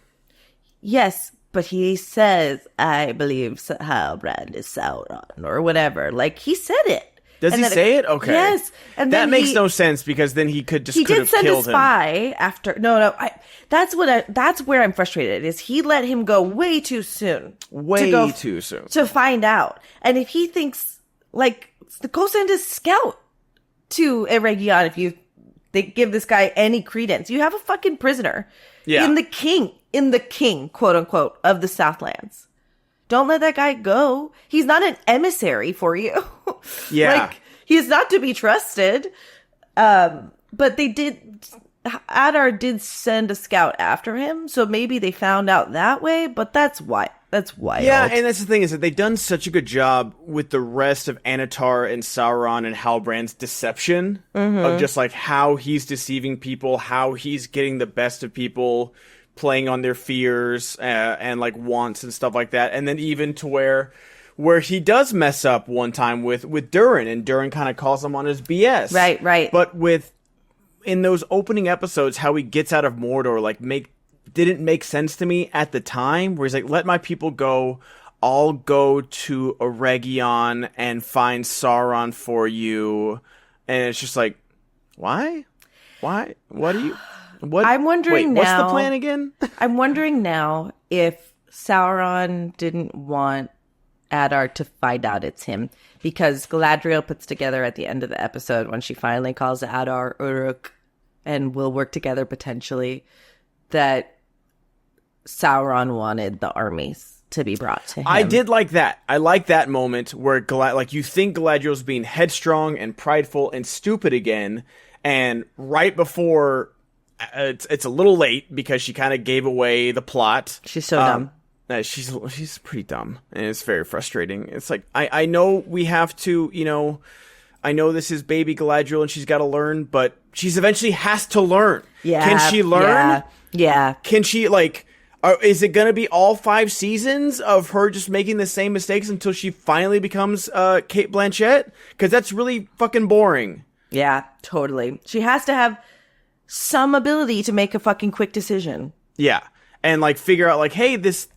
Yes, but he says, I believe Halbrand is Sauron, or whatever. Like, he said it. Does he say it? Okay. Yes. And that makes no sense, because then he could have killed him. He did send a spy after. No. That's where I'm frustrated, is he let him go way too soon. Way too soon. To find out. And if he thinks, like, go send a scout to Eregion if they give this guy any credence. You have a fucking prisoner. Yeah. In the king, quote unquote, of the Southlands. Don't let that guy go. He's not an emissary for you. Yeah. Like, he's not to be trusted. But Adar did send a scout after him, so maybe they found out that way, but that's why. That's wild. Yeah, and that's the thing, is that they've done such a good job with the rest of Anatar and Sauron and Halbrand's deception of just like how he's deceiving people, how he's getting the best of people, playing on their fears and like wants and stuff like that. And then even to where where he does mess up one time with Durin, and Durin kind of calls him on his BS. Right. But in those opening episodes, how he gets out of Mordor, like, didn't make sense to me at the time, where he's like, let my people go, I'll go to Eregion and find Sauron for you. And it's just like, why? What do you... What? I'm wondering what's now... the plan again? I'm wondering now if Sauron didn't want Adar to find out it's him, because Galadriel puts together at the end of the episode, when she finally calls Adar Uruk and will work together potentially, that Sauron wanted the armies to be brought to him. I did like that. I like that moment where you think Galadriel's being headstrong and prideful and stupid again, and right before it's a little late because she kind of gave away the plot. She's so dumb. She's pretty dumb, and it's very frustrating. It's like, I know we have to, I know this is baby Galadriel and she's got to learn, but she's eventually has to learn. Yeah. Can she learn? Yeah. Can she, is it going to be all 5 seasons of her just making the same mistakes until she finally becomes Cate Blanchett? Because that's really fucking boring. Yeah, totally. She has to have some ability to make a fucking quick decision. Yeah. And figure out hey, this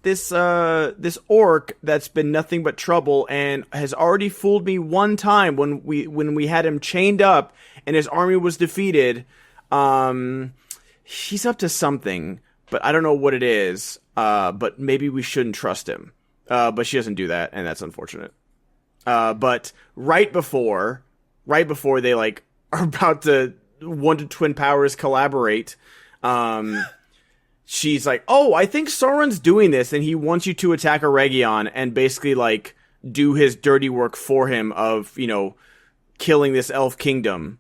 orc that's been nothing but trouble and has already fooled me one time when we had him chained up and his army was defeated. He's up to something, but I don't know what it is. But maybe we shouldn't trust him. But she doesn't do that, and that's unfortunate. But right before they are about to one to twin powers collaborate, she's like, oh, I think Sauron's doing this, and he wants you to attack Eregion and basically, do his dirty work for him of, killing this elf kingdom.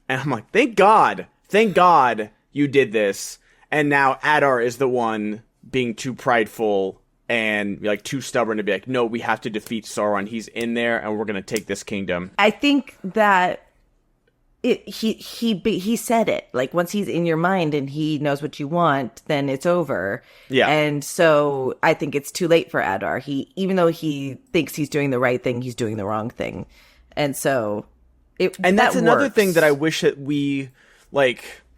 And I'm like, thank God you did this. And now Adar is the one being too prideful and, too stubborn to be like, no, we have to defeat Sauron. He's in there, and we're going to take this kingdom. I think that he said it, once he's in your mind and he knows what you want, then it's over. Yeah. And so I think it's too late for Adar. Even though he thinks he's doing the right thing, he's doing the wrong thing. And so that's another thing that I wish that we,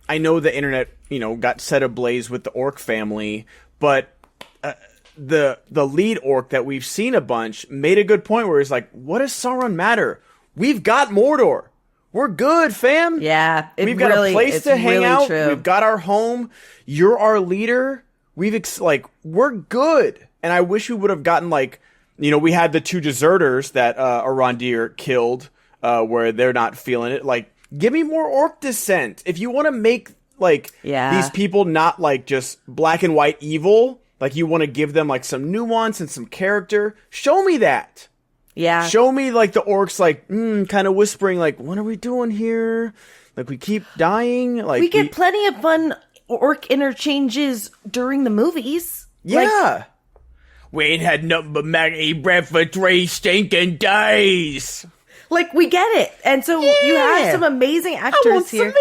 I know the internet, got set ablaze with the orc family, but the lead orc that we've seen a bunch made a good point where he's like, what does Sauron matter? We've got Mordor. We're good, fam. Yeah, we've got a place to hang out. True. We've got our home. You're our leader. We're good. And I wish we would have gotten we had the 2 deserters that Arondir killed, where they're not feeling it. Give me more orc descent. If you want to make these people not just black and white evil, you want to give them some nuance and some character. Show me that. Yeah. Show me the orcs kind of whispering what are we doing here? We keep dying. We get plenty of fun orc interchanges during the movies. Yeah. We ain't had nothing but Maggie bread for 3 stinking days. We get it. And so you have some amazing actors here.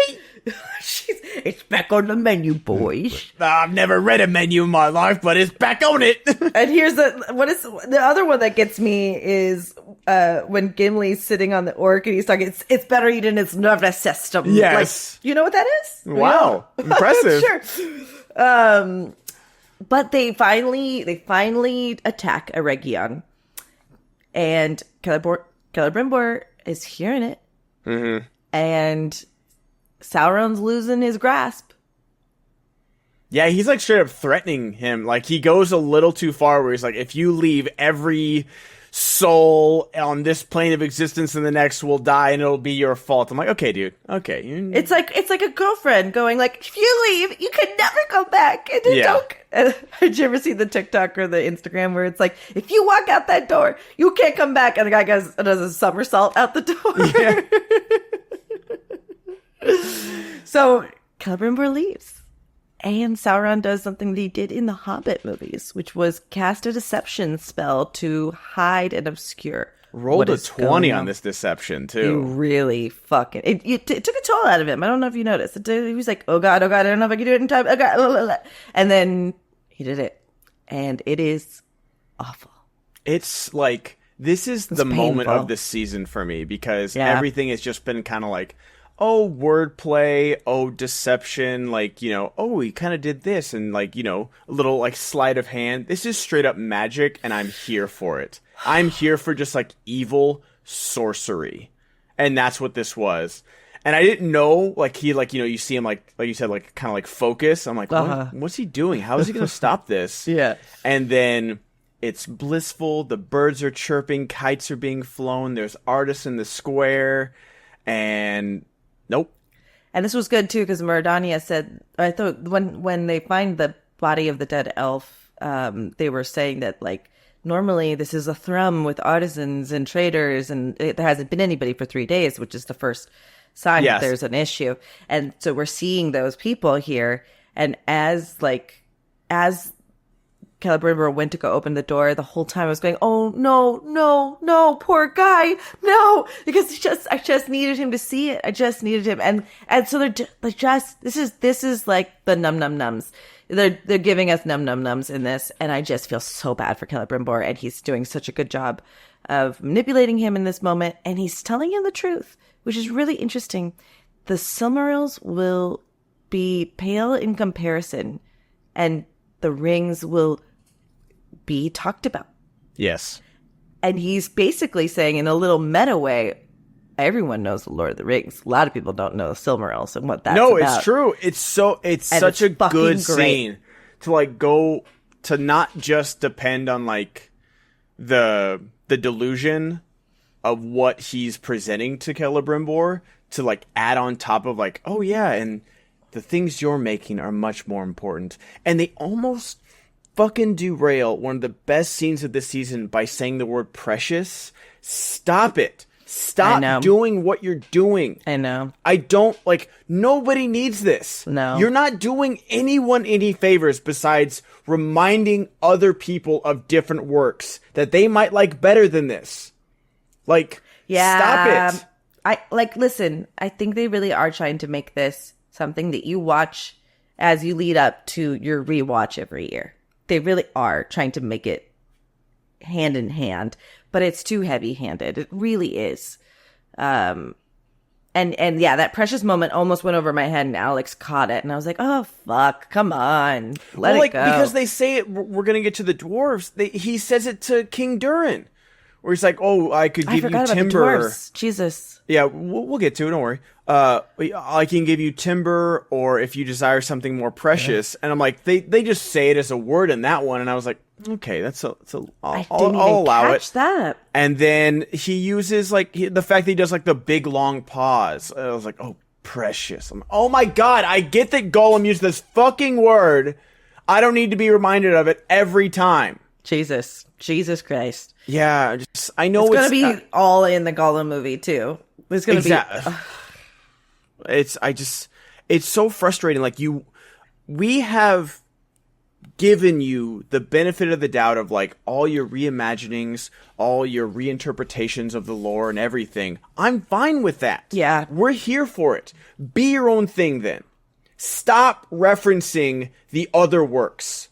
It's back on the menu, boys. I've never read a menu in my life, but it's back on it. And here's the other one that gets me is when Gimli's sitting on the orc and he's talking, it's better eaten its nervous system. Yes. You know what that is? Wow. Impressive. Sure. But they finally attack Eregion. And Celebrimbor is hearing it. Mm-hmm. And Sauron's losing his grasp. Yeah, he's straight up threatening him. He goes a little too far where he's if you leave, every soul on this plane of existence and the next will die and it'll be your fault. I'm like, okay, dude. Okay. It's like a girlfriend going if you leave, you can never come back. And then don't. Did you ever see the TikTok or the Instagram where it's if you walk out that door, you can't come back, and the guy does a somersault out the door. Yeah. So Celebrimbor leaves, and Sauron does something that he did in the Hobbit movies, which was cast a deception spell to hide and obscure. Rolled a 20 on this deception too. He really fucking it took a toll out of him. I don't know if you noticed. He was like, oh god, I don't know if I can do it in time. Oh god, and then he did it, and it is awful. It's this is the moment of the season for me, because everything has just been kind of like, oh, wordplay, oh, deception, like, you know, oh, he kind of did this, and like, you know, a little like sleight of hand. This is straight up magic, and I'm here for it. I'm here for just like evil sorcery. And that's what this was. And I didn't know, like, he, like, you know, you see him, like you said, like, kind of, like, focus. I'm like, what's he doing? How is he going to stop this? Yeah. And then it's blissful. The birds are chirping. Kites are being flown. There's artists in the square. And nope. And this was good, too, because Mardania said, I thought when they find the body of the dead elf, they were saying that, like, normally this is a thrum with artisans and traders, and there hasn't been anybody for 3 days, which is the first sign that there's an issue. And so we're seeing those people here. And as Celebrimbor went to go open the door, the whole time I was going, oh, no, poor guy, no, because I just needed him to see it. I just needed him. And so they're just, this is like the nums. They're giving us nums in this. And I just feel so bad for Celebrimbor, and he's doing such a good job of manipulating him in this moment. And he's telling him the truth, which is really interesting. The Silmarils will be pale in comparison, and the rings will be talked about. Yes. And he's basically saying, in a little meta way, everyone knows the Lord of the Rings. A lot of people don't know the Silmarils and what that's about. No, it's true. It's such a good scene to like go to not just depend on like the delusion of what he's presenting to Celebrimbor, to like add on top of like, oh yeah, and the things you're making are much more important. And they almost fucking derail one of the best scenes of this season by saying the word precious. Stop it. Stop doing what you're doing. I know. I don't, like, nobody needs this. No. You're not doing anyone any favors besides reminding other people of different works that they might like better than this. Like, stop it. Listen, I think they really are trying to make this something that you watch as you lead up to your rewatch every year. They really are trying to make it hand in hand, but it's too heavy-handed. It really is. And yeah, that precious moment almost went over my head, and Alex caught it, and I was like, oh, fuck, come on, let it go. Because they say it, we're going to get to the dwarves. He says it to King Durin, where he's like, oh, I could give you timber. About the dwarves. Jesus. Yeah, we'll get to it, don't worry. I can give you timber, or if you desire something more precious. And I'm like, they just say it as a word in that one, and I was like, okay, I'll allow it. That. And then he uses like the fact that he does like the big long pause. I was like, oh, precious. Oh my god, I get that Gollum used this fucking word. I don't need to be reminded of it every time. Jesus Christ. Yeah, I know it's gonna be all in the Gollum movie too. It's gonna be. It's so frustrating. Like we have given you the benefit of the doubt of like all your reimaginings, all your reinterpretations of the lore and everything. I'm fine with that. Yeah, we're here for it. Be your own thing then. Stop referencing the other works.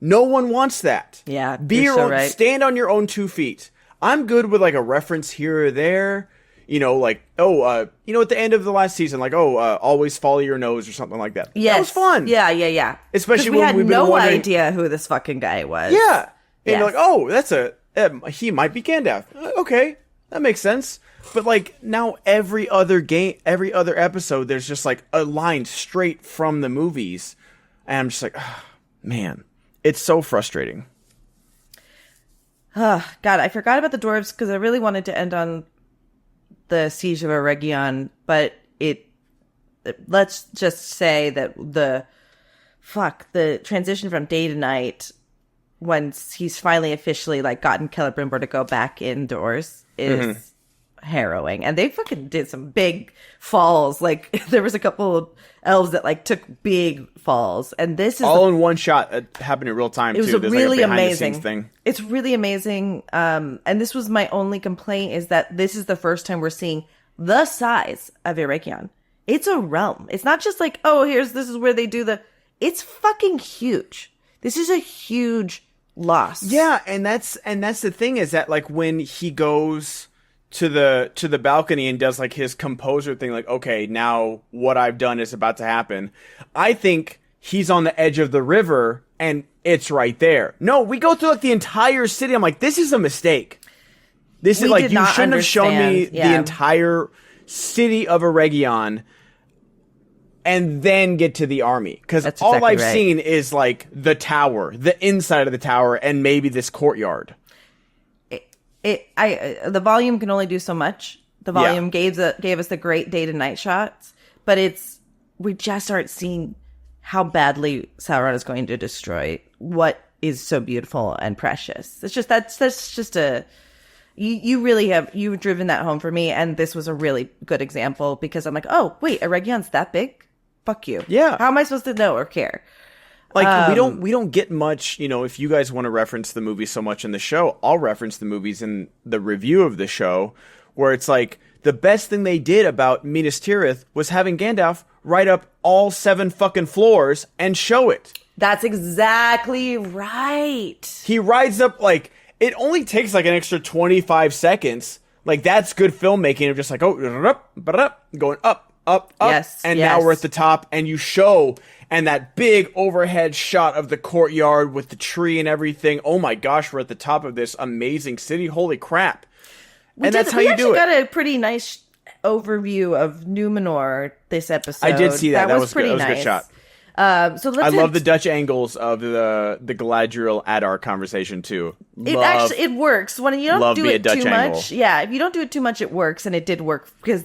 No one wants that. Yeah, be your own. Right. Stand on your own 2 feet. I'm good with like a reference here or there. You know, like, at the end of the last season, like, always follow your nose or something like that. Yes. That was fun. Yeah. Especially when we've been no wondering, idea who this fucking guy was. Yeah. And you're like, oh, he might be Gandalf. Okay, that makes sense. But like now every other episode, there's just like a line straight from the movies. And I'm just like, oh, man, it's so frustrating. God, I forgot about the dwarves because I really wanted to end on the Siege of Eregion, but let's just say that the transition from day to night, once he's finally officially like gotten Celebrimbor to go back indoors, is harrowing. And they fucking did some big falls. Like there was a couple of elves that like took big falls, and this is all in one shot. It happened in real time. It was too. really like a amazing thing. It's really amazing. And this was my only complaint, is that this is the first time we're seeing the size of Eregion. It's a realm. It's not just like, oh, this is where they do it's fucking huge. This is a huge lost. Yeah, and that's the thing is that like when he goes to the balcony and does like his composer thing, like, okay, now what I've done is about to happen. I think he's on the edge of the river and it's right there. No, we go through like the entire city. I'm like, this is a mistake. This is like, you shouldn't have shown me the entire city of Eregion and then get to the army. Because all exactly I've seen is like the tower, the inside of the tower, and maybe this courtyard. The volume can only do so much. The volume gave us the great day to night shots, but we just aren't seeing how badly Sauron is going to destroy what is so beautiful and precious. It's just that's just a you've driven that home for me, and this was a really good example because I'm like, oh wait, Eregion's that big? Fuck you. Yeah. How am I supposed to know or care? Like, we don't get much, if you guys want to reference the movie so much in the show, I'll reference the movies in the review of the show, where it's like, the best thing they did about Minas Tirith was having Gandalf write up all 7 fucking floors and show it. That's exactly right. He rides up, like, it only takes like an extra 25 seconds. Like, that's good filmmaking of just like, going up, yes, and now we're at the top, and you show... And that big overhead shot of the courtyard with the tree and everything. Oh my gosh, we're at the top of this amazing city. Holy crap. That's how you do it. We actually got a pretty nice overview of Numenor this episode. I did see that. That was pretty good. That was nice. a good shot. I love the Dutch angles of the Galadriel Adar conversation too. It works when you don't do it too much. Yeah, if you don't do it too much, it works, and it did work because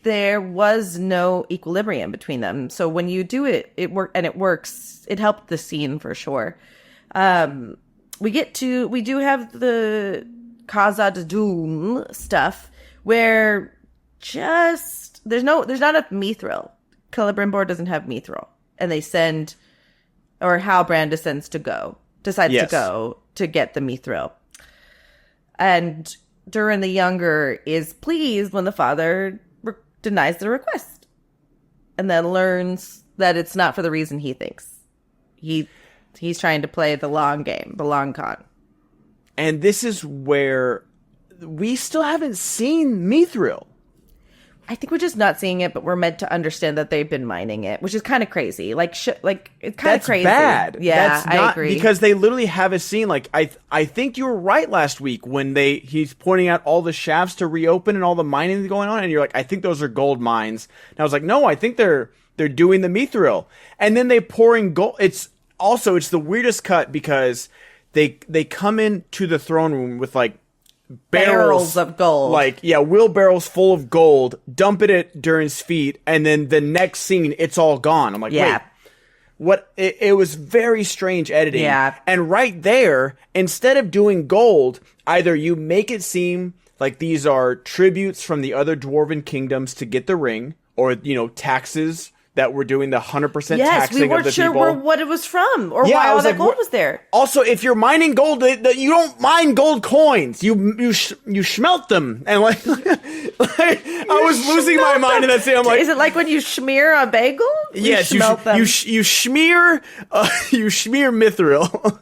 there was no equilibrium between them. So when you do it, it works. It helped the scene for sure. We do have the Khazad-dûm stuff where there's not a mithril. Celebrimbor doesn't have mithril. And they decides to go to get the mithril. And Durin the Younger is pleased when the father denies the request. And then learns that it's not for the reason he thinks. He's trying to play the long game, the long con. And this is where we still haven't seen mithril. I think we're just not seeing it, but we're meant to understand that they've been mining it, which is kind of crazy. It's kind of crazy. That's bad. Yeah, I agree. Because they literally have a scene. Like I think you were right last week when he's pointing out all the shafts to reopen and all the mining going on, and you're like, I think those are gold mines. And I was like, no, I think they're doing the mithril, and then they pouring gold. It's the weirdest cut because they come into the throne room with like barrels of gold, wheelbarrows full of gold, dump it at Durin's feet, and then the next scene it's all gone. I'm like, wait, what? It was very strange editing. And right there, instead of doing gold, either you make it seem like these are tributes from the other dwarven kingdoms to get the ring, or taxes that we're doing the 100% taxing of the people. Yes, we weren't sure what it was from or why all that gold was there. Also, if you're mining gold, you don't mine gold coins. You schmelt them, and I was losing my mind in that scene. I'm like, is it like when you smear a bagel? Yes, you smear mithril.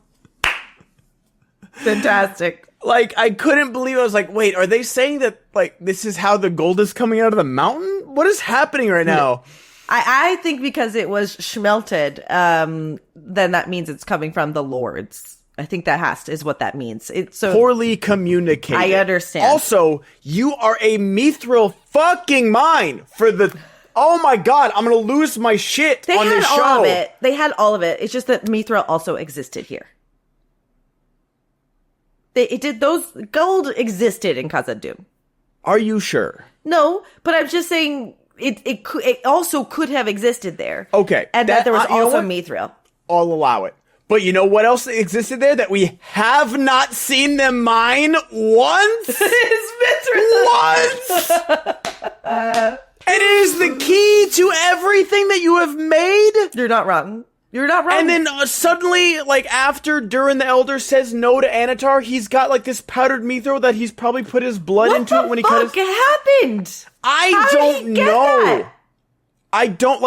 Fantastic. Like, I couldn't believe. I was like, wait, are they saying that like this is how the gold is coming out of the mountain? What is happening right now? I think because it was schmelted, then that means it's coming from the lords. I think that is what that means. It's so poorly communicated. I understand. Also, you are a mithril fucking mine for the. Oh my god, I'm gonna lose my shit on this show. All of it. They had all of it. It's just that mithril also existed here. Those gold existed in Khazad-dûm. Are you sure? No, but I'm just saying. It also could have existed there. Okay. And that there was also mithril. I'll allow it. But you know what else existed there that we have not seen them mine once? It's mithril. Once! It is the key to everything that you have made. You're not wrong. You're not wrong. And then suddenly, like, after Durin the Elder says no to Anatar, he's got, like, this powdered mithril that he's probably put his blood into it when he cut his... What happened? I don't know. I don't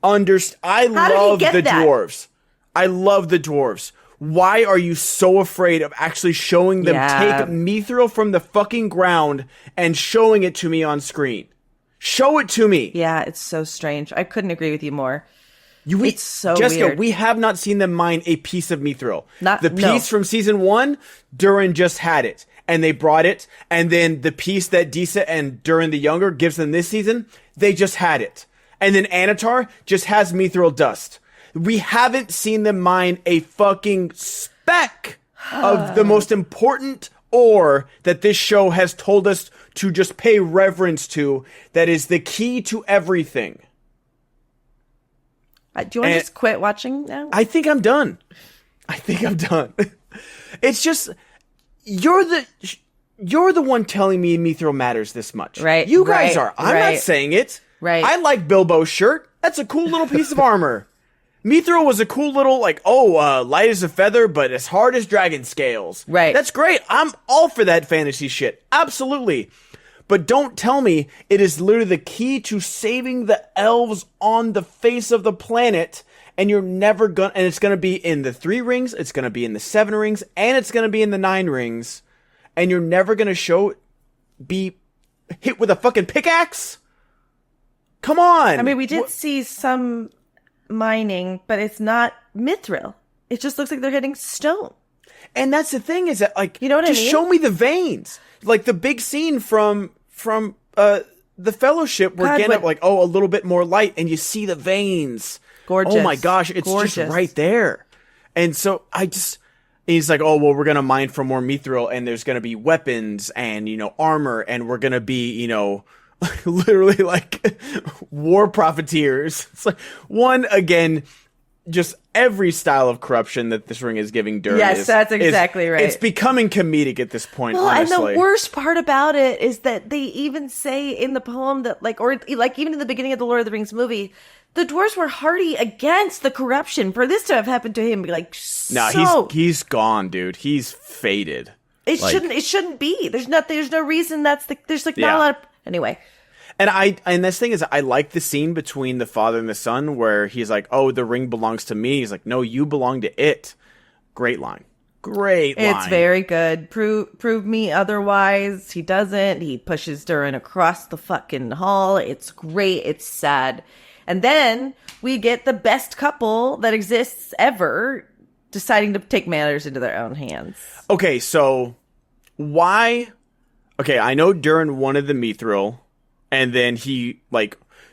understand. I love the dwarves. I love the dwarves. why are you so afraid of actually showing them take mithril from the fucking ground and showing it to me on screen? Show it to me. Yeah, it's so strange. I couldn't agree with you more. It's so Jessica, weird. we have not seen them mine a piece of mithril. The piece from season 1, Durin just had it. And they brought it. And then the piece that Disa and Durin the Younger gives them this season, they just had it. And then Anatar just has mithril dust. We haven't seen them mine a fucking speck of the most important ore that this show has told us to just pay reverence to, that is the key to everything. Do you want to just quit watching now? I think I'm done. It's just, you're the one telling me mithril matters this much. Right. You guys are. I'm not saying it. Right. I like Bilbo's shirt. That's a cool little piece of armor. Mithril was a cool little, light as a feather, but as hard as dragon scales. Right. That's great. I'm all for that fantasy shit. Absolutely. But don't tell me it is literally the key to saving the elves on the face of the planet, and you're never gonna, and it's gonna be in the 3 rings, it's gonna be in the 7 rings, and it's gonna be in the 9 rings, and you're never gonna be hit with a fucking pickaxe? Come on! I mean, we did see some mining, but it's not mithril. It just looks like they're hitting stone. And that's the thing, is that, you know what just I mean? show me the veins. Like the big scene from the Fellowship, we're getting a little bit more light, and you see the veins. Gorgeous. Oh my gosh, it's just right there. And so he's like, oh, well, we're going to mine for more mithril, and there's going to be weapons and, armor, and we're going to be, literally like war profiteers. It's like, again, just every style of corruption that this ring is giving Durin. Yes, that's exactly right. It's becoming comedic at this point, well, honestly. And the worst part about it is that they even say in the poem that, even in the beginning of the Lord of the Rings movie, the dwarves were hardy against the corruption. For this to have happened to him, he's gone, dude. He's faded. It shouldn't be. There's no reason not a lot of, anyway. And this thing is, I like the scene between the father and the son where he's like, oh, the ring belongs to me. He's like, no, you belong to it. Great line. It's very good. Prove me otherwise. He doesn't. He pushes Durin across the fucking hall. It's great. It's sad. And then we get the best couple that exists ever deciding to take matters into their own hands. Okay, so why? Okay, I know Durin wanted the mithril. And then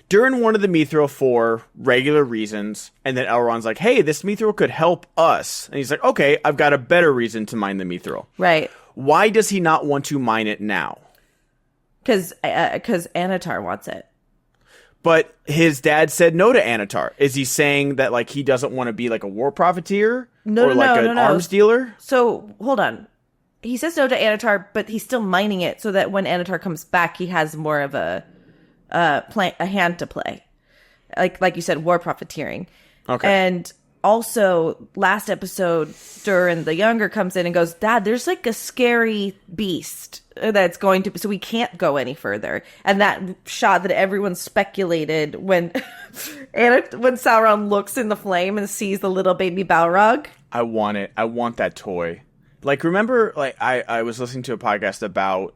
Durin wanted the mithril for regular reasons, and then Elrond's like, hey, this mithril could help us. And he's like, okay, I've got a better reason to mine the mithril. Right. Why does he not want to mine it now? Because Anatar wants it. But his dad said no to Anatar. Is he saying that, he doesn't want to be, a war profiteer? No, an arms dealer? So, hold on. He says no to Anatar, but he's still mining it so that when Anatar comes back, he has more of a hand to play. Like you said, war profiteering. Okay. And also, last episode, Durin the Younger comes in and goes, Dad, there's a scary beast that's going to, so we can't go any further. And that shot that everyone speculated when Sauron looks in the flame and sees the little baby Balrog. I want it. I want that toy. Remember, I was listening to a podcast about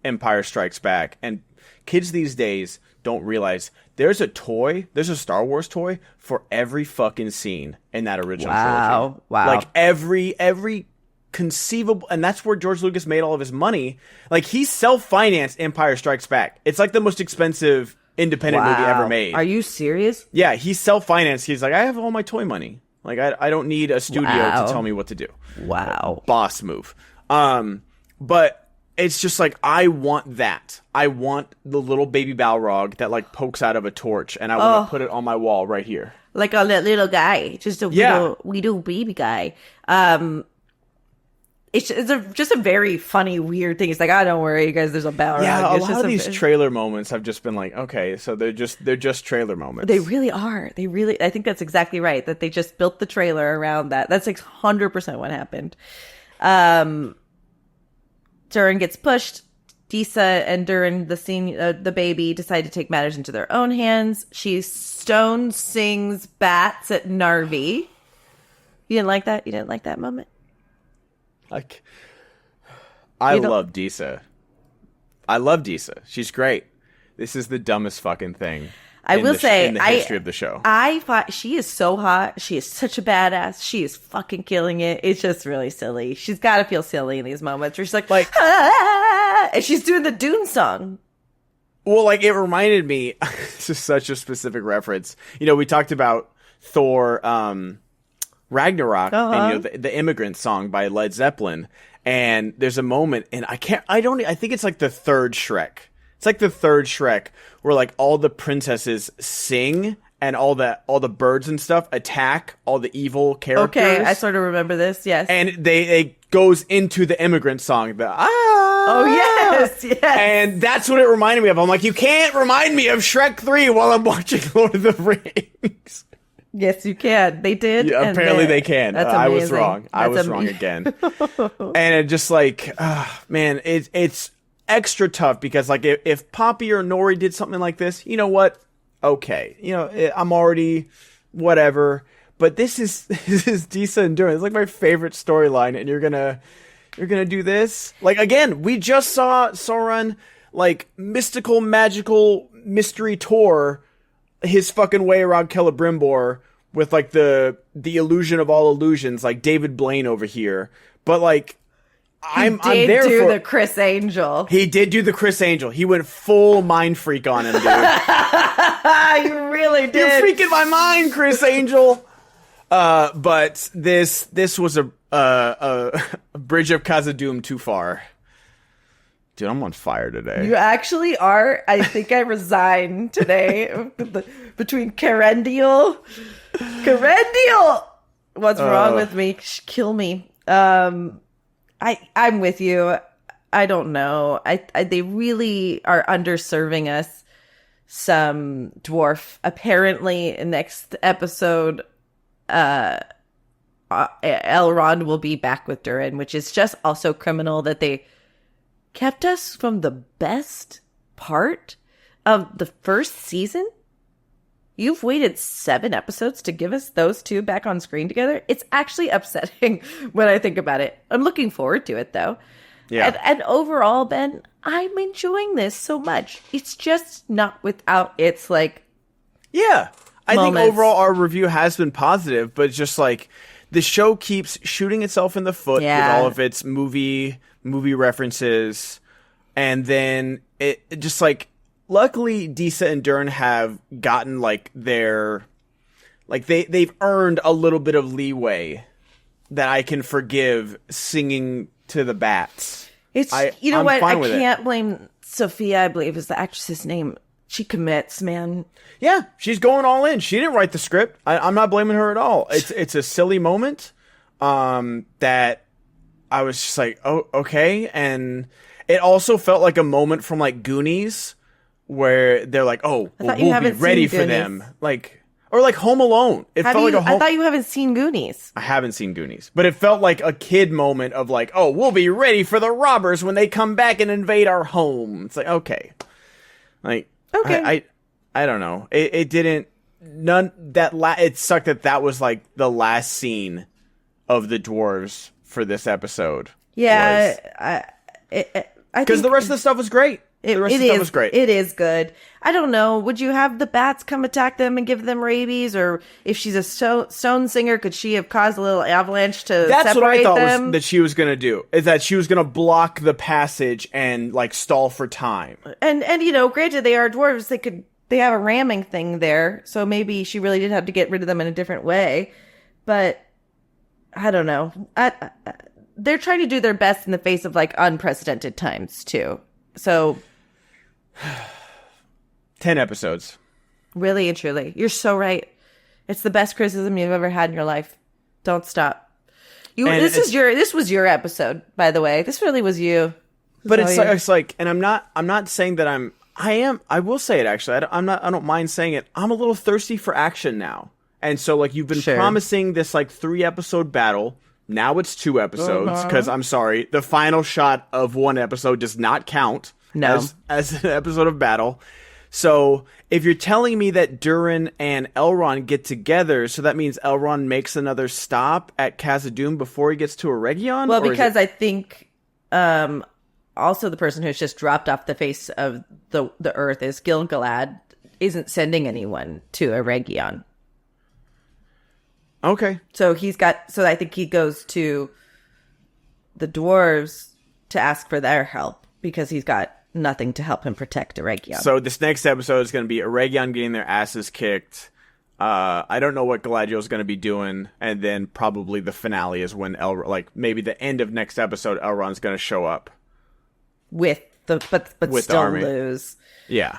Empire Strikes Back, and kids these days don't realize there's a Star Wars toy for every fucking scene in that original trilogy. Wow. Every conceivable, and that's where George Lucas made all of his money. He self-financed Empire Strikes Back. It's the most expensive independent movie ever made. Are you serious? Yeah, he self-financed. He's like, I have all my toy money. I don't need a studio to tell me what to do. Wow. Boss move. But it's just I want that. I want the little baby Balrog that pokes out of a torch, and I want to put it on my wall right here. Like a little guy. Just a little baby guy. It's just a very funny, weird thing. It's don't worry, you guys, there's a Balrog. Yeah, a lot of these trailer moments have just been okay, so they're just trailer moments. They really are. I think that's exactly right, that they just built the trailer around that. That's 100% what happened. Durin gets pushed. Disa and Durin, the baby, decide to take matters into their own hands. She stone sings bats at Narvi. You didn't like that? You didn't like that moment? Like, I love Disa. I love Disa. She's great. This is the dumbest fucking thing. I will say, in the history of the show. I thought she is so hot. She is such a badass. She is fucking killing it. It's just really silly. She's got to feel silly in these moments where she's like ah! And she's doing the Dune song. Well, like, it reminded me, this is such a specific reference. You know, we talked about Thor, Ragnarok, and, the Immigrant song by Led Zeppelin. And there's a moment, and I think it's like the third Shrek. It's like the third Shrek where like all the princesses sing and all the birds and stuff attack all the evil characters. Okay, I sort of remember this, yes. And they goes into the Immigrant song, Oh, yes. And that's what it reminded me of. I'm like, you can't remind me of Shrek 3 while I'm watching Lord of the Rings. Yes, you can. They did. Yeah, apparently they can. That's I was wrong. I was wrong again. And it just like, man, it's extra tough because like if Poppy or Nori did something like this, you know what? Okay, you know, I'm already whatever. But this is Disa and Durin. It's like my favorite storyline, and you're gonna do this? Like, again, we just saw Sauron like mystical, magical mystery tour his fucking way around Celebrimbor with like the illusion of all illusions, like David Blaine over here. But like, I'm there do for the Chris Angel. He did do the Chris Angel. He went full mind freak on him, dude. You really did. You're freaking my mind, Chris Angel. But this was a Bridge of Khazad-dûm too far. Dude, I'm on fire today. You actually are. I think I resigned today between Carendial. What's wrong with me? Kill me. I'm with you. I don't know. They really are underserving us some dwarf. Apparently, next episode, Elrond will be back with Durin, which is just also criminal that they kept us from the best part of the first season. You've waited 7 episodes to give us those two back on screen together. It's actually upsetting when I think about it. I'm looking forward to it, though. Yeah. And overall, Ben, I'm enjoying this so much. It's just not without its, like, yeah. I think moments. overall our review has been positive, but it's just like the show keeps shooting itself in the foot with all of its movie references, and then it just like, luckily Disa and Durin have gotten like they've earned a little bit of leeway that I can forgive singing to the bats. You know what? I can't blame Sophia, I believe is the actress's name. She commits, man. Yeah, she's going all in. She didn't write the script. I'm not blaming her at all. It's a silly moment that I was just like, oh, okay. And it also felt like a moment from like Goonies where they're like, oh, we'll be ready for them. Like, or like Home Alone. I thought you haven't seen Goonies. I haven't seen Goonies, but it felt like a kid moment of like, oh, we'll be ready for the robbers when they come back and invade our home. It's like, okay. Like, okay. I don't know. It didn't, it sucked that was like the last scene of the dwarves for this episode. Yeah. Because the rest of the stuff was great. The rest of the stuff was great. It is good. I don't know. Would you have the bats come attack them and give them rabies? Or if she's a stone singer, could she have caused a little avalanche to separate them? That's what I thought that she was going to do. Is that she was going to block the passage and like stall for time. And you know, granted they are dwarves. They have a ramming thing there. So maybe she really did have to get rid of them in a different way. But I don't know. They're trying to do their best in the face of like unprecedented times too. So 10 episodes. Really and truly. You're so right. It's the best criticism you've ever had in your life. Don't stop. This was your episode, by the way. This really was you. But it's like, and I'm not saying that I will say it actually. I don't mind saying it. I'm a little thirsty for action now. And so like you've been promising this like 3-episode battle. Now it's 2 episodes because I'm sorry, the final shot of 1 episode does not count as an episode of battle. So if you're telling me that Durin and Elrond get together, so that means Elrond makes another stop at Khazad-dûm before he gets to Eregion? Well, because I think also the person who's just dropped off the face of the earth is Gil-galad isn't sending anyone to Eregion. Okay. So I think he goes to the dwarves to ask for their help because he's got nothing to help him protect Eregion. So this next episode is going to be Eregion getting their asses kicked. I don't know what Galadriel's going to be doing, and then probably the finale is when maybe the end of next episode, Elrond's going to show up with but with still the army. lose. Yeah.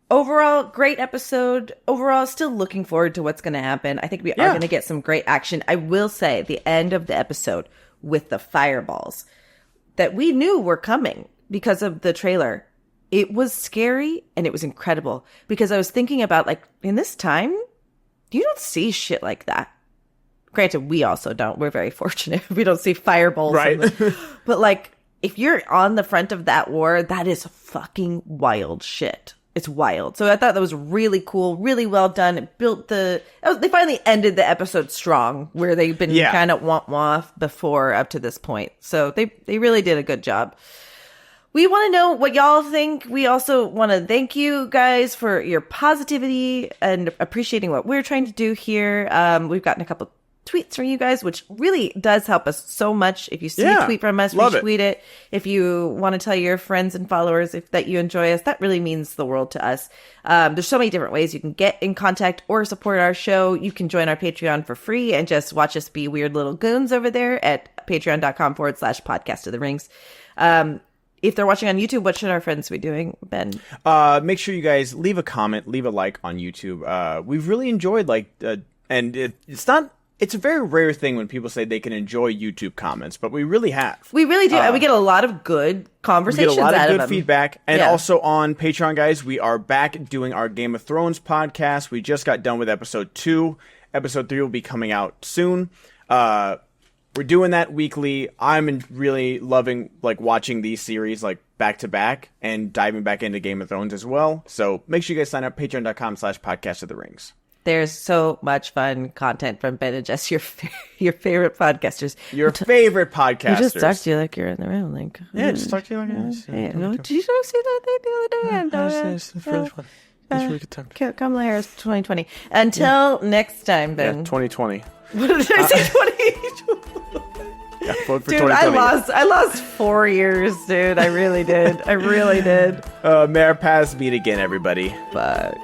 Overall, great episode. Overall, still looking forward to what's going to happen. I think we are going to get some great action. I will say the end of the episode with the fireballs that we knew were coming because of the trailer. It was scary and it was incredible because I was thinking about in this time, you don't see shit like that. Granted, we also don't. We're very fortunate. We don't see fireballs. Right. But if you're on the front of that war, that is fucking wild shit. It's wild. So I thought that was really cool, really well done. It built they finally ended the episode strong, where they've been kind of wah before up to this point. So they really did a good job. We want to know what y'all think. We also want to thank you guys for your positivity and appreciating what we're trying to do here. We've gotten a couple tweets from you guys, which really does help us so much. If you see a tweet from us, retweet it. If you want to tell your friends and followers that you enjoy us, that really means the world to us. There's so many different ways you can get in contact or support our show. You can join our Patreon for free and just watch us be weird little goons over there at patreon.com/podcast of the rings. If they're watching on YouTube, what should our friends be doing, Ben? Make sure you guys leave a comment, leave a like on YouTube. We've really enjoyed and it's a very rare thing when people say they can enjoy YouTube comments, but we really have. We really do. And we get a lot of good conversations out of them. We get a lot of good feedback. And also on Patreon, guys, we are back doing our Game of Thrones podcast. We just got done with episode 2. Episode 3 will be coming out soon. We're doing that weekly. I'm really loving watching these series back to back and diving back into Game of Thrones as well. So make sure you guys sign up, patreon.com/podcast of the rings. There's so much fun content from Ben and Jess, your favorite podcasters. Your favorite podcasters. You just talk to you like you're in the room. Just talk to you like hey, did you see that thing the other day? It's really fun. It's really good time. Kamala Harris 2020. Until next time, Ben. Yeah, 2020. What did I say? 2020? Yeah, vote for dude, 2020. I lost 4 years, dude. I really did. May our paths meet again, everybody. Fuck.